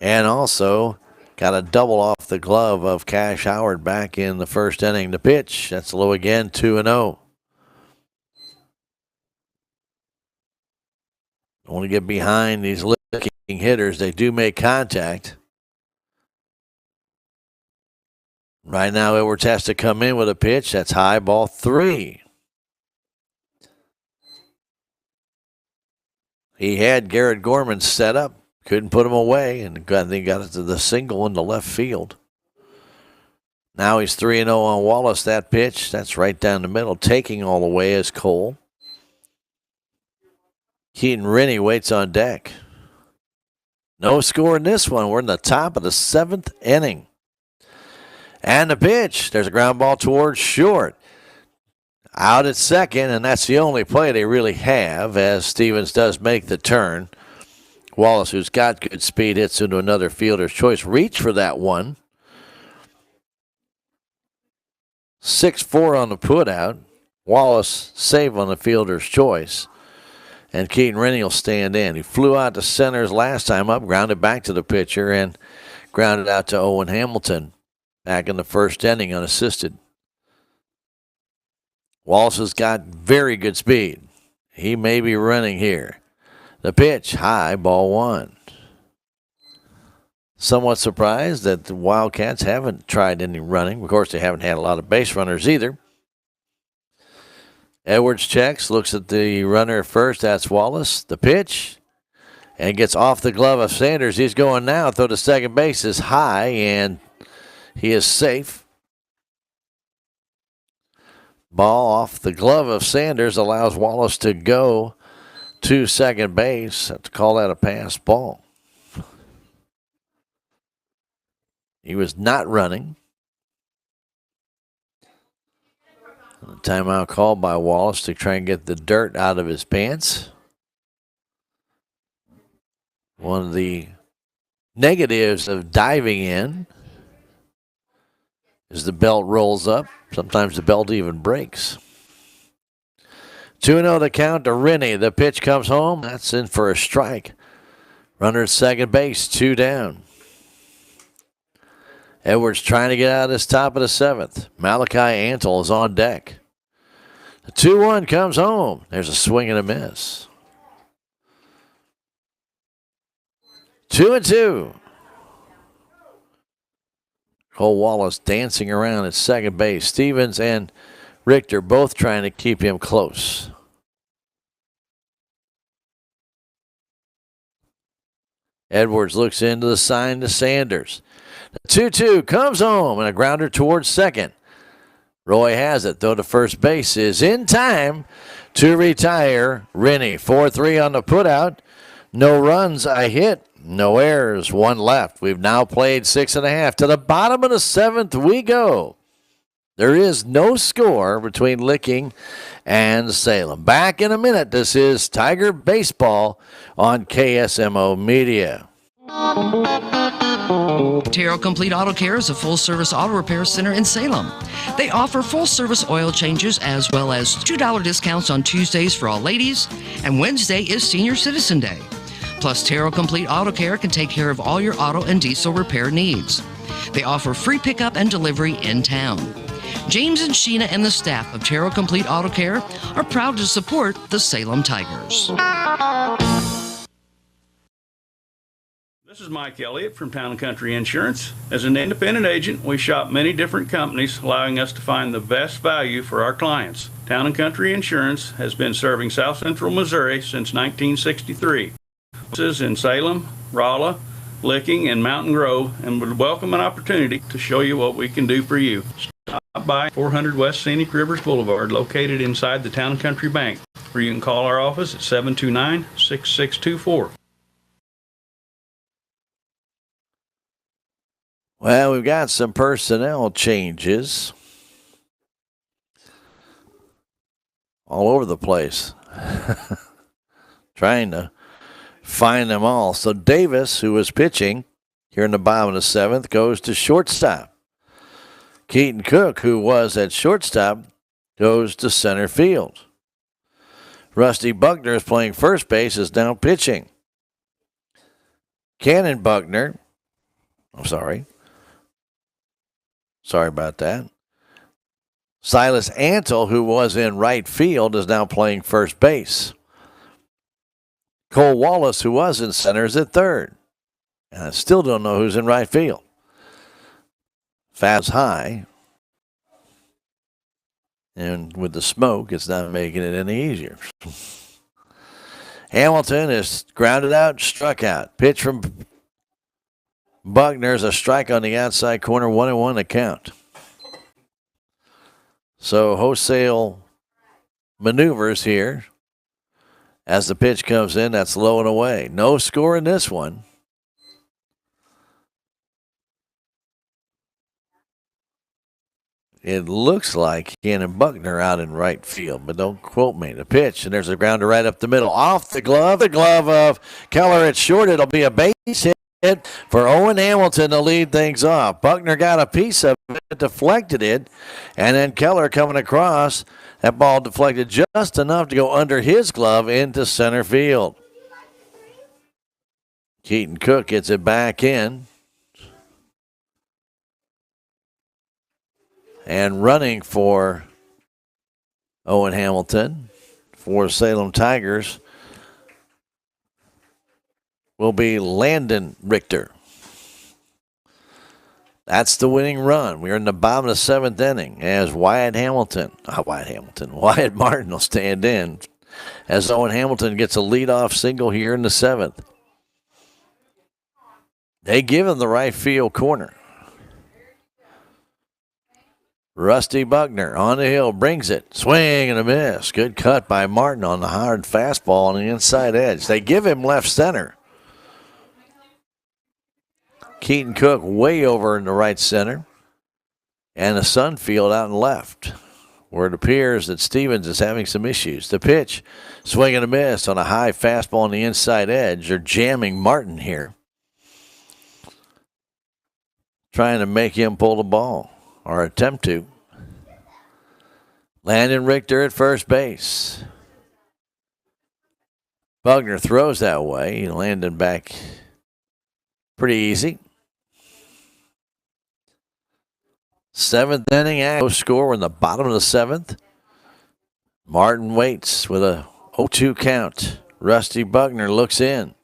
[SPEAKER 2] And also got a double off the glove of Cash Howard back in the first inning. The pitch, that's low again, 2-0. Don't want to get behind these Licking hitters. They do make contact. Right now, Edwards has to come in with a pitch. That's high, ball 3. He had Garrett Gorman set up. Couldn't put him away, and they got it to the single in the left field. Now he's 3-0 on Wallace. That pitch, that's right down the middle. Taking all the way is Cole. Keaton Rennie waits on deck. No score in this one. We're in the top of the 7th inning. And the pitch, there's a ground ball towards short. Out at second, and that's the only play they really have as Stevens does make the turn. Wallace, who's got good speed, hits into another fielder's choice. Reach for that one. 6-4 on the putout. Wallace save on the fielder's choice. And Keaton Rennie will stand in. He flew out to centers last time up, grounded back to the pitcher, and grounded out to Owen Hamilton back in the first inning unassisted. Wallace has got very good speed. He may be running here. The pitch, high, ball 1. Somewhat surprised that the Wildcats haven't tried any running. Of course, they haven't had a lot of base runners either. Edwards checks, looks at the runner at first. That's Wallace. The pitch, and gets off the glove of Sanders. He's going now. Throw to second base is high, and he is safe. Ball off the glove of Sanders allows Wallace to go to second base. Have to call that a pass ball. He was not running. Timeout called by Wallace to try and get the dirt out of his pants. One of the negatives of diving in is the belt rolls up. Sometimes the belt even breaks. 2-0 the count to Rennie. The pitch comes home. That's in for a strike. Runner at second base, 2 down. Edwards trying to get out of this top of the 7th. Malachi Antle is on deck. The 2-1 comes home. There's a swing and a miss. 2-2. Cole Wallace dancing around at second base. Stevens and Richter both trying to keep him close. Edwards looks into the sign to Sanders. The 2-2 comes home and a grounder towards second. Roy has it, though the first base is in time to retire Rennie. 4-3 on the putout. No runs, a hit, no errors, 1 left. We've now played 6.5. To the bottom of the 7th we go. There is no score between Licking and Salem. Back in a minute. This is Tiger Baseball on KSMO Media.
[SPEAKER 5] Terrell Complete Auto Care is a full-service auto repair center in Salem. They offer full-service oil changes as well as $2 discounts on Tuesdays for all ladies, and Wednesday is Senior Citizen Day. Plus, Terrell Complete Auto Care can take care of all your auto and diesel repair needs. They offer free pickup and delivery in town. James and Sheena and the staff of Terrell Complete Auto Care are proud to support the Salem Tigers.
[SPEAKER 15] This is Mike Elliott from Town & Country Insurance. As an independent agent, we shop many different companies, allowing us to find the best value for our clients. Town & Country Insurance has been serving South Central Missouri since 1963. Offices in Salem, Rolla, Licking, and Mountain Grove, and would welcome an opportunity to show you what we can do for you. Stop by 400 West Scenic Rivers Boulevard, located inside the Town & Country Bank, or you can call our office at 729-6624.
[SPEAKER 2] Well, we've got some personnel changes all over the place. Trying to find them all. So Davis, who was pitching here in the bottom of the 7th, goes to shortstop. Keaton Cook, who was at shortstop, goes to center field. Rusty Buckner is playing first base, is now pitching. Cannon Buckner, Sorry about that. Silas Antle, who was in right field, is now playing first base. Cole Wallace, who was in center, is at third. And I still don't know who's in right field. Fast high. And with the smoke, it's not making it any easier. Hamilton is grounded out, struck out. Pitch from Buckner's a strike on the outside corner, 1-1 to count. So wholesale maneuvers here as the pitch comes in. That's low and away. No score in this one. It looks like Cannon Buckner out in right field, but don't quote me. The pitch, and there's a grounder right up the middle. Off the glove of Keller at short. It'll be a base hit for Owen Hamilton to lead things off. Buckner got a piece of it, deflected it, and then Keller coming across. That ball deflected just enough to go under his glove into center field. Keaton Cook gets it back in. And running for Owen Hamilton for Salem Tigers will be Landon Richter. That's the winning run. We're in the bottom of the 7th inning as Wyatt Martin will stand in as Owen Hamilton gets a leadoff single here in the 7th. They give him the right field corner. Rusty Buckner on the hill, brings it. Swing and a miss. Good cut by Martin on the hard fastball on the inside edge. They give him left center. Keaton Cook way over in the right center. And the Sunfield out in left. where it appears that Stevens is having some issues. The pitch, swing and a miss on a high fastball on the inside edge. They're jamming Martin here, trying to make him pull the ball, or attempt to. Landon Richter at first base. Bugner throws that way. Landon back pretty easy. Seventh inning, no score in the bottom of the seventh. Martin waits with a 0-2 count. Rusty Bugner looks in.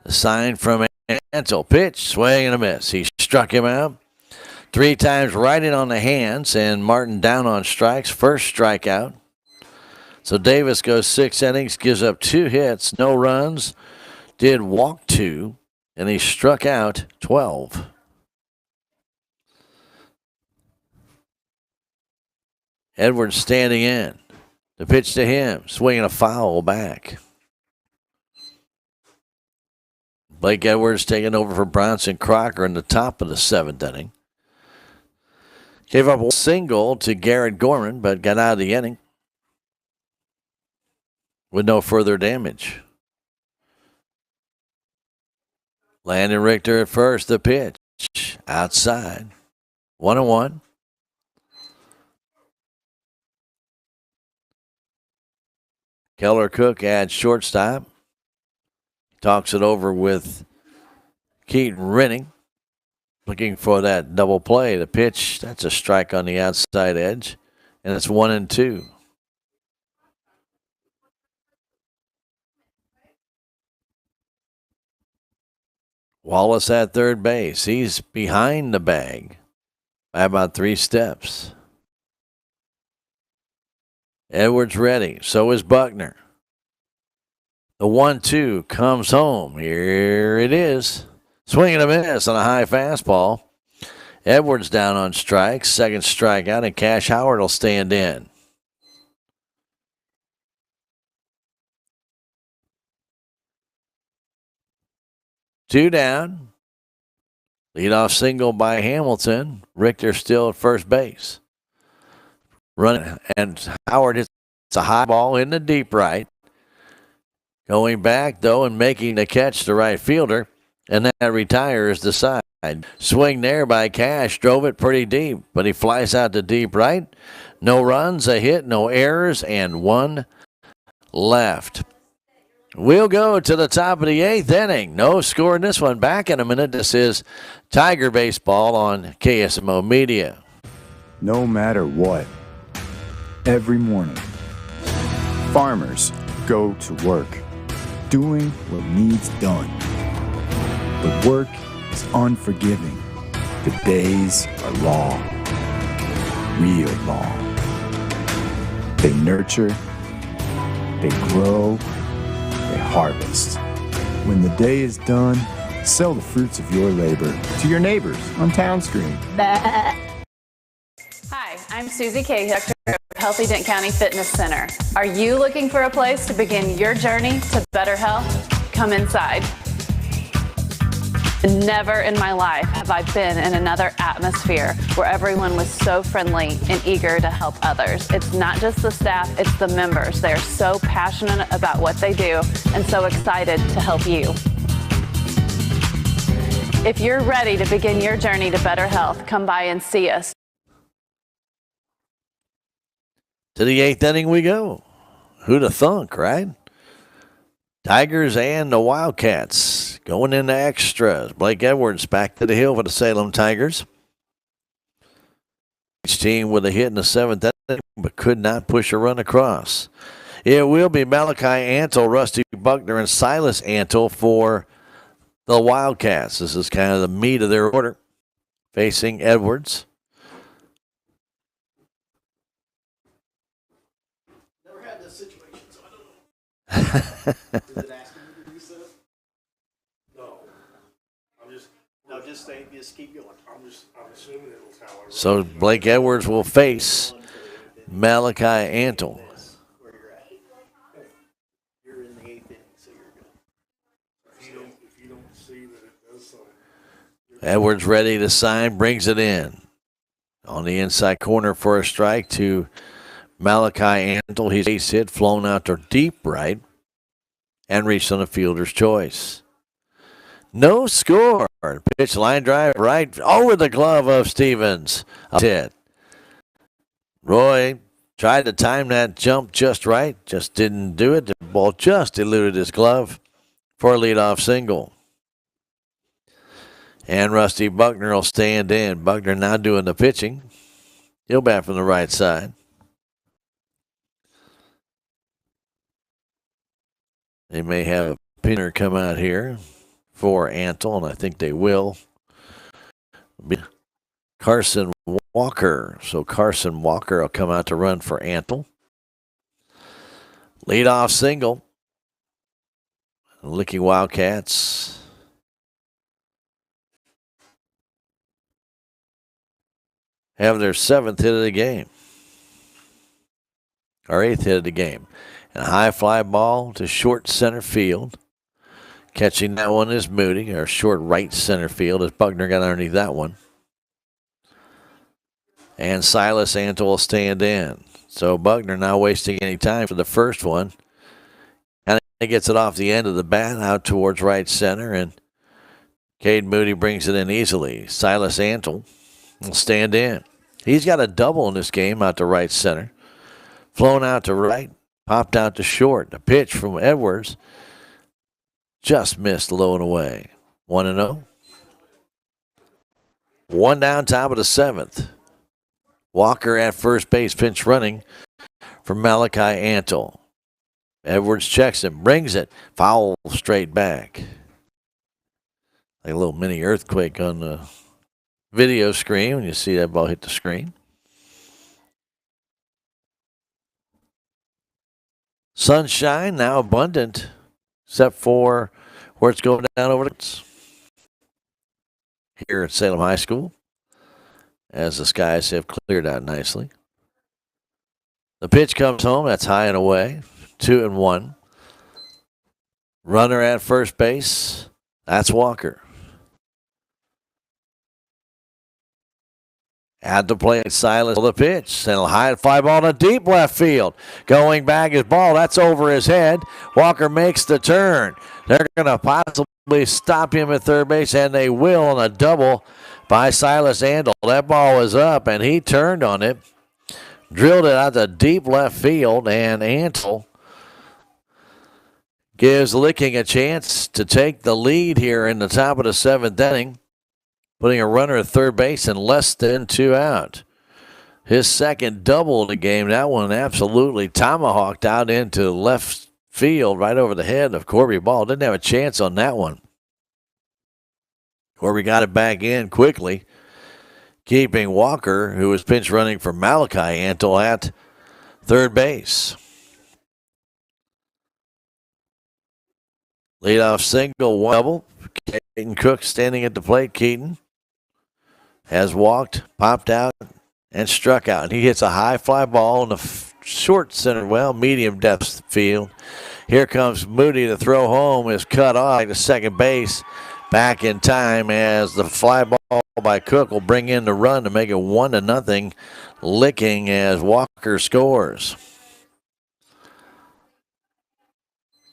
[SPEAKER 2] The sign from Ansel. Pitch, swing and a miss. He struck him out. 3 times right in on the hands, and Martin down on strikes. First strikeout. So Davis goes 6 innings, gives up 2 hits, no runs, did walk 2, and he struck out 12. Edwards standing in. The pitch to him, swinging a foul back. Blake Edwards taking over for Bronson Crocker in the top of the 7th inning. Gave up a single to Garrett Gorman, but got out of the inning with no further damage. Landon Richter at first, the pitch. Outside. 1-1. Keller Cook at shortstop. Talks it over with Keaton Renning. Looking for that double play. The pitch, that's a strike on the outside edge. And it's 1-2. Wallace at third base. He's behind the bag by about 3 steps. Edwards ready. So is Buckner. The 1-2 comes home. Here it is. Swing and a miss on a high fastball. Edwards down on strikes. Second strikeout, and Cash Howard will stand in. Two down. Leadoff single by Hamilton. Richter still at first base. Running, and Howard hits a high ball in the deep right. Going back, though, and making the catch to right fielder, and that retires the side. Swing there by Cash, drove it pretty deep, but he flies out to deep right. No runs, a hit, no errors, and 1 left. We'll go to the top of the 8th inning. No score in this one. Back in a minute. This is Tiger Baseball on KSMO Media.
[SPEAKER 16] No matter what, every morning, farmers go to work, doing what needs done. But work is unforgiving. The days are long, real long. They nurture, they grow, they harvest. When the day is done, sell the fruits of your labor to your neighbors on Town Street.
[SPEAKER 17] Hi, I'm Susie Cahill, director of Healthy Dent County Fitness Center. Are you looking for a place to begin your journey to better health? Come inside. Never in my life have I been in another atmosphere where everyone was so friendly and eager to help others. It's not just the staff, it's the members. They are so passionate about what they do and so excited to help you. If you're ready to begin your journey to better health, come by and see us.
[SPEAKER 2] To the 8th inning we go. Who'da thunk, right? Tigers and the Wildcats going into extras. Blake Edwards back to the hill for the Salem Tigers. Each team with a hit in the 7th inning, but could not push a run across. It will be Malachi Antle, Rusty Buckner, and Silas Antle for the Wildcats. This is kind of the meat of their order. Facing Edwards.
[SPEAKER 3] Does it ask him to do so? No. Just keep going. I'm assuming it'll tell her.
[SPEAKER 2] So Blake Edwards will face Malachi Antle.
[SPEAKER 3] Where you're at. You're in the 8th inning, so you're good. If you don't see that it does something.
[SPEAKER 2] Edwards ready to sign, brings it in. On the inside corner for a strike to Malachi Antle, his base hit, flown out to deep right and reached on a fielder's choice. No score. Pitch line drive right over the glove of Stevens. Hit. Roy tried to time that jump just right, just didn't do it. The ball just eluded his glove for a leadoff single. And Rusty Buckner will stand in. Buckner now doing the pitching. He'll bat from the right side. They may have a pinner come out here for Antle, and I think they will. Carson Walker. So Carson Walker will come out to run for Antle. Leadoff single. Licking Wildcats have their 7th hit of the game. Or 8th hit of the game. And a high fly ball to short center field. Catching that one is Moody, or short right center field, as Buckner got underneath that one. And Silas Antle will stand in. So Buckner not wasting any time for the first one. And he gets it off the end of the bat out towards right center, and Cade Moody brings it in easily. Silas Antle will stand in. He's got a double in this game out to right center. Flown out to right, popped out to short. A pitch from Edwards just missed low and away. 1-0. One down, top of the 7th. Walker at first base, pinch running for Malachi Antle. Edwards checks him, brings it, foul straight back. Like a little mini earthquake on the video screen when you see that ball hit the screen. Sunshine now abundant, except for where it's going down over here at Salem High School, as the skies have cleared out nicely. The pitch comes home. That's high and away. 2-1. Runner at first base. That's Walker. At the plate, Silas the pitch. And a high fly ball to deep left field. Going back his ball. That's over his head. Walker makes the turn. They're going to possibly stop him at third base, and they will on a double by Silas Antle. That ball was up, and he turned on it. Drilled it out to deep left field, and Antle gives Licking a chance to take the lead here in the top of the 7th inning, putting a runner at third base and less than 2 out. His second double of the game. That one absolutely tomahawked out into left field right over the head of Corby Ball. Didn't have a chance on that one. Corby got it back in quickly, keeping Walker, who was pinch running for Malachi Antle, at third base. Leadoff single, one double. Keaton Cook standing at the plate. Keaton has walked, popped out, and struck out. And he hits a high fly ball in the short center, medium depth field. Here comes Moody to throw home. Is cut off to second base. Back in time as the fly ball by Cook will bring in the run to make it 1-0. Licking as Walker scores.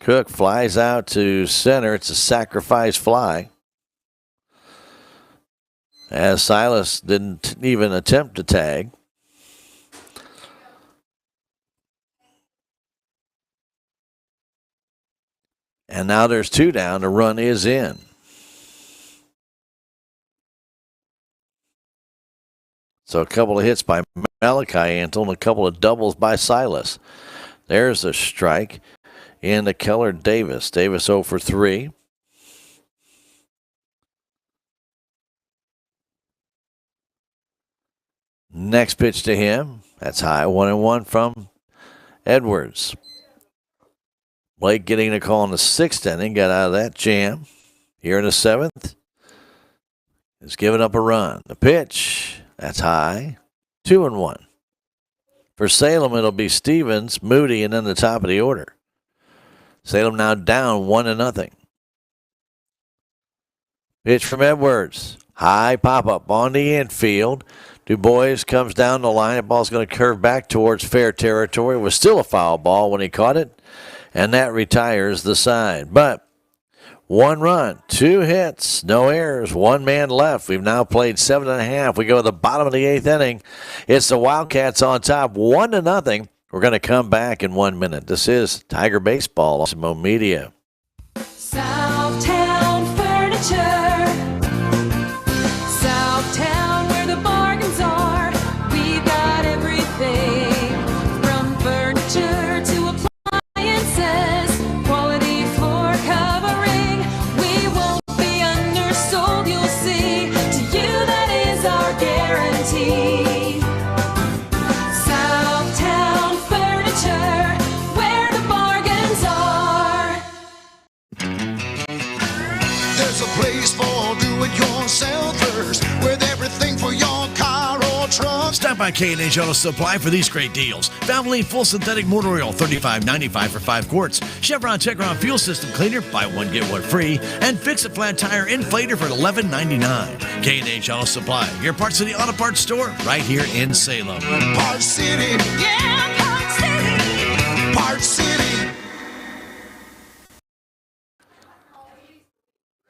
[SPEAKER 2] Cook flies out to center. It's a sacrifice fly, as Silas didn't even attempt to tag. And now there's 2 down. The run is in. So a couple of hits by Malachi Antle and a couple of doubles by Silas. There's a strike into Keller Davis. Davis 0 for 3. Next pitch to him. That's high. 1-1 from Edwards. Blake getting a call in the 6th inning. Got out of that jam. Here in the 7th. Has given up a run. The pitch. That's high. 2-1. For Salem, it'll be Stevens, Moody, and then the top of the order. Salem now down 1-0. Pitch from Edwards. High pop-up on the infield. Du Bois comes down the line. The ball's going to curve back towards fair territory. It was still a foul ball when he caught it, and that retires the side. But 1 run, 2 hits, no errors, 1 man left. We've now played 7.5. We go to the bottom of the 8th inning. It's the Wildcats on top, 1-0. We're going to come back in 1 minute. This is Tiger Baseball, KSMO Media.
[SPEAKER 18] Southtown Furniture. Southtown, where the bargains are. We've got everything from furniture to appliances. Quality floor covering. We won't be undersold, you'll see. To you, that is our guarantee. Southtown Furniture, where the bargains are.
[SPEAKER 6] There's a place for do-it-yourselfers with everything for your car or truck.
[SPEAKER 11] Stop by K&H Auto Supply for these great deals. Valvoline full synthetic motor oil, $35.95 for 5 quarts. Chevron Techron fuel system cleaner, buy one get one free. And Fix a flat tire inflator for $11.99. K&H Auto Supply, your Parts City Auto Parts store, right here in Salem.
[SPEAKER 6] Parts City. Yeah, Parts City. Parts City.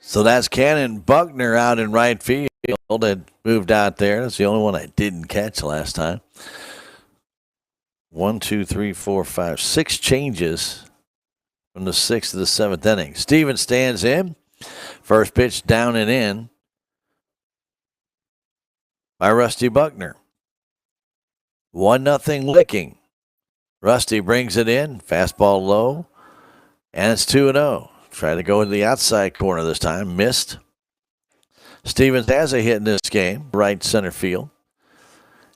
[SPEAKER 2] So that's Cannon Buckner out in right field that moved out there. That's the only one I didn't catch last time. 1, 2, 3, 4, 5, 6 changes from the 6th to the 7th inning. Stevens stands in. First pitch down and in by Rusty Buckner. 1-0 Licking. Rusty brings it in. Fastball low. And it's 2-0. Tried to go into the outside corner this time. Missed. Stevens has a hit in this game. Right center field.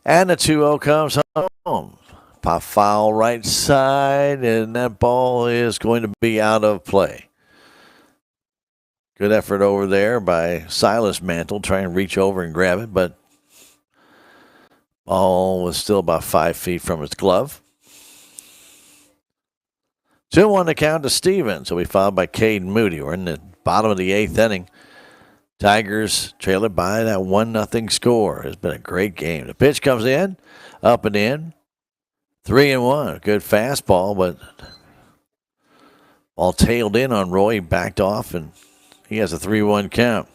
[SPEAKER 2] And the 2-0 comes home. Pop foul right side. And that ball is going to be out of play. Good effort over there by Silas Mantle. Trying to reach over and grab it. But ball was still about 5 feet from his glove. 2-1 to count to Stevens. Will be followed by Caden Moody. We're in the bottom of the 8th inning. Tigers trail it by that 1-0 score. It's been a great game. The pitch comes in, up and in. 3-1. Good fastball, but ball tailed in on Roy. He backed off, and he has a 3-1 count.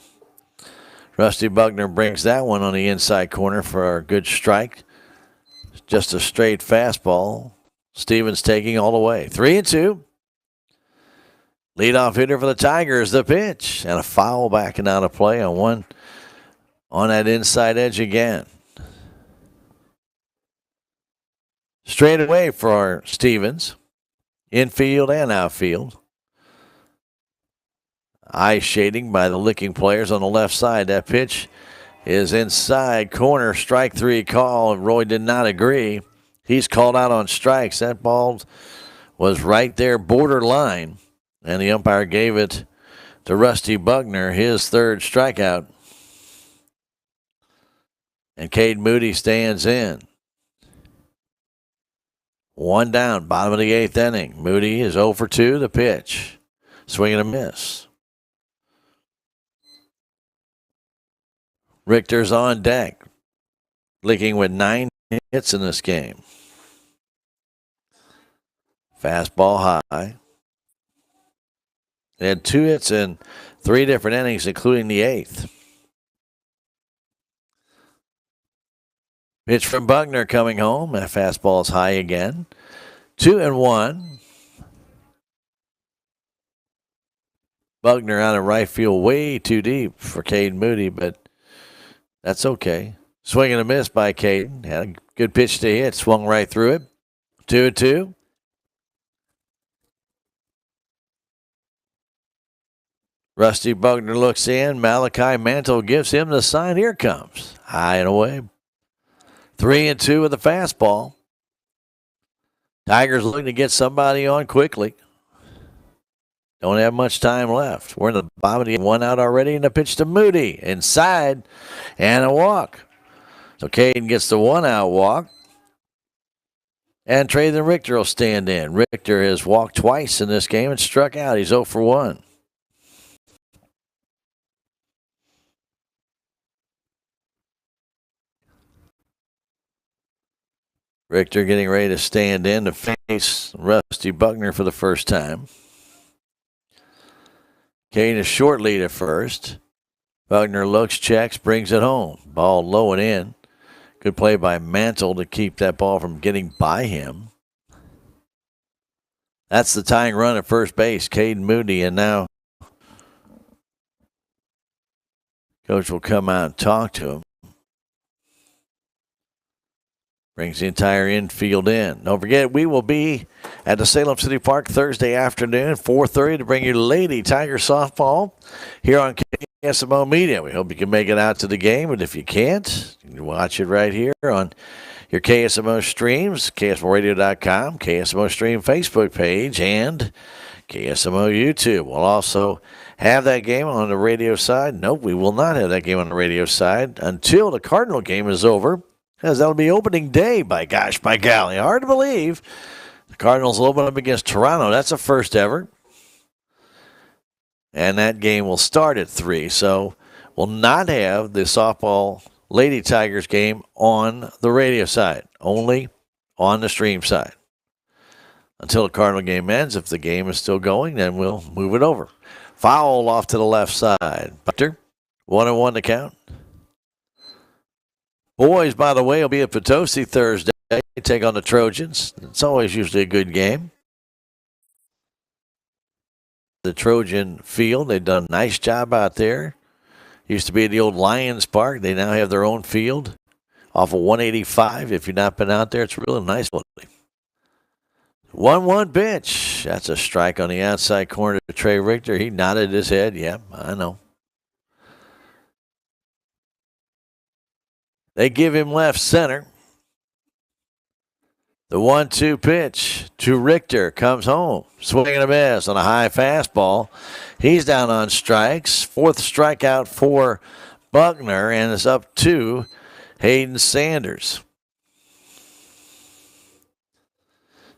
[SPEAKER 2] Rusty Buckner brings that one on the inside corner for a good strike. Just a straight fastball. Stevens taking all the way. 3-2. Leadoff hitter for the Tigers. The pitch. And a foul backing out of play on one on that inside edge again. Straight away for Stevens. Infield and outfield. Eye shading by the Licking players on the left side. That pitch is inside corner. Strike 3 call. Roy did not agree. He's called out on strikes. That ball was right there, borderline. And the umpire gave it to Rusty Buckner, his 3rd strikeout. And Cade Moody stands in. 1 down, bottom of the 8th inning. Moody is 0 for 2, the pitch. Swing and a miss. Richter's on deck. Licking with 9 hits in this game. Fastball high. They had 2 hits in 3 different innings, including the 8th. Pitch from Buckner coming home. That fastball is high again. 2-1. Buckner out of right field, way too deep for Caden Moody, but that's okay. Swing and a miss by Caden. Had a good pitch to hit. Swung right through it. 2-2. Rusty Buckner looks in. Malachi Mantle gives him the sign. Here comes. High and away. 3-2 with the fastball. Tigers looking to get somebody on quickly. Don't have much time left. We're in the bottom of the 1 out already, and a pitch to Moody. Inside, and a walk. So Caden gets the 1 out walk. And Traden Richter will stand in. Richter has walked twice in this game and struck out. He's 0 for 1. Richter getting ready to stand in to face Rusty Buckner for the first time. Kane a short lead at first. Buckner looks, checks, brings it home. Ball low and in. Good play by Mantle to keep that ball from getting by him. That's the tying run at first base, Caden Moody, and now coach will come out and talk to him. Brings the entire infield in. Don't forget, we will be at the Salem City Park Thursday afternoon, 4:30, to bring you Lady Tiger softball here on KSMO Media. We hope you can make it out to the game, but if you can't, you can watch it right here on your KSMO streams, KSMOradio.com, KSMO Stream Facebook page, and KSMO YouTube. We'll also have that game on the radio side. Nope, we will not have that game on the radio side until the Cardinal game is over, because that'll be opening day, by golly. Hard to believe. The Cardinals will open up against Toronto. That's a first ever. And that game will start at 3. So we'll not have the softball Lady Tigers game on the radio side, only on the stream side. Until the Cardinal game ends. If the game is still going, then we'll move it over. Foul off to the left side. Buckner, 1-1 to count. Boys, by the way, will be at Potosi Thursday. Take on the Trojans. It's always usually a good game. The Trojan field, they've done a nice job out there. Used to be at the old Lions Park. They now have their own field off of 185. If you've not been out there, it's a really nice one. 1-1 pitch. That's a strike on the outside corner to Trey Richter. He nodded his head. Yeah, I know. They give him left center. The 1-2 pitch to Richter comes home. Swinging a miss on a high fastball. He's down on strikes. 4th strikeout for Buckner, and it's up to Hayden Sanders.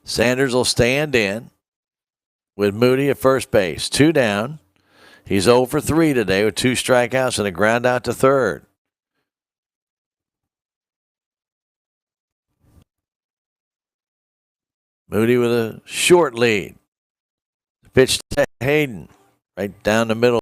[SPEAKER 2] Sanders will stand in with Moody at first base. 2 down. He's 0 for 3 today with 2 strikeouts and a ground out to third. Moody with a short lead. Pitch to Hayden. Right down the middle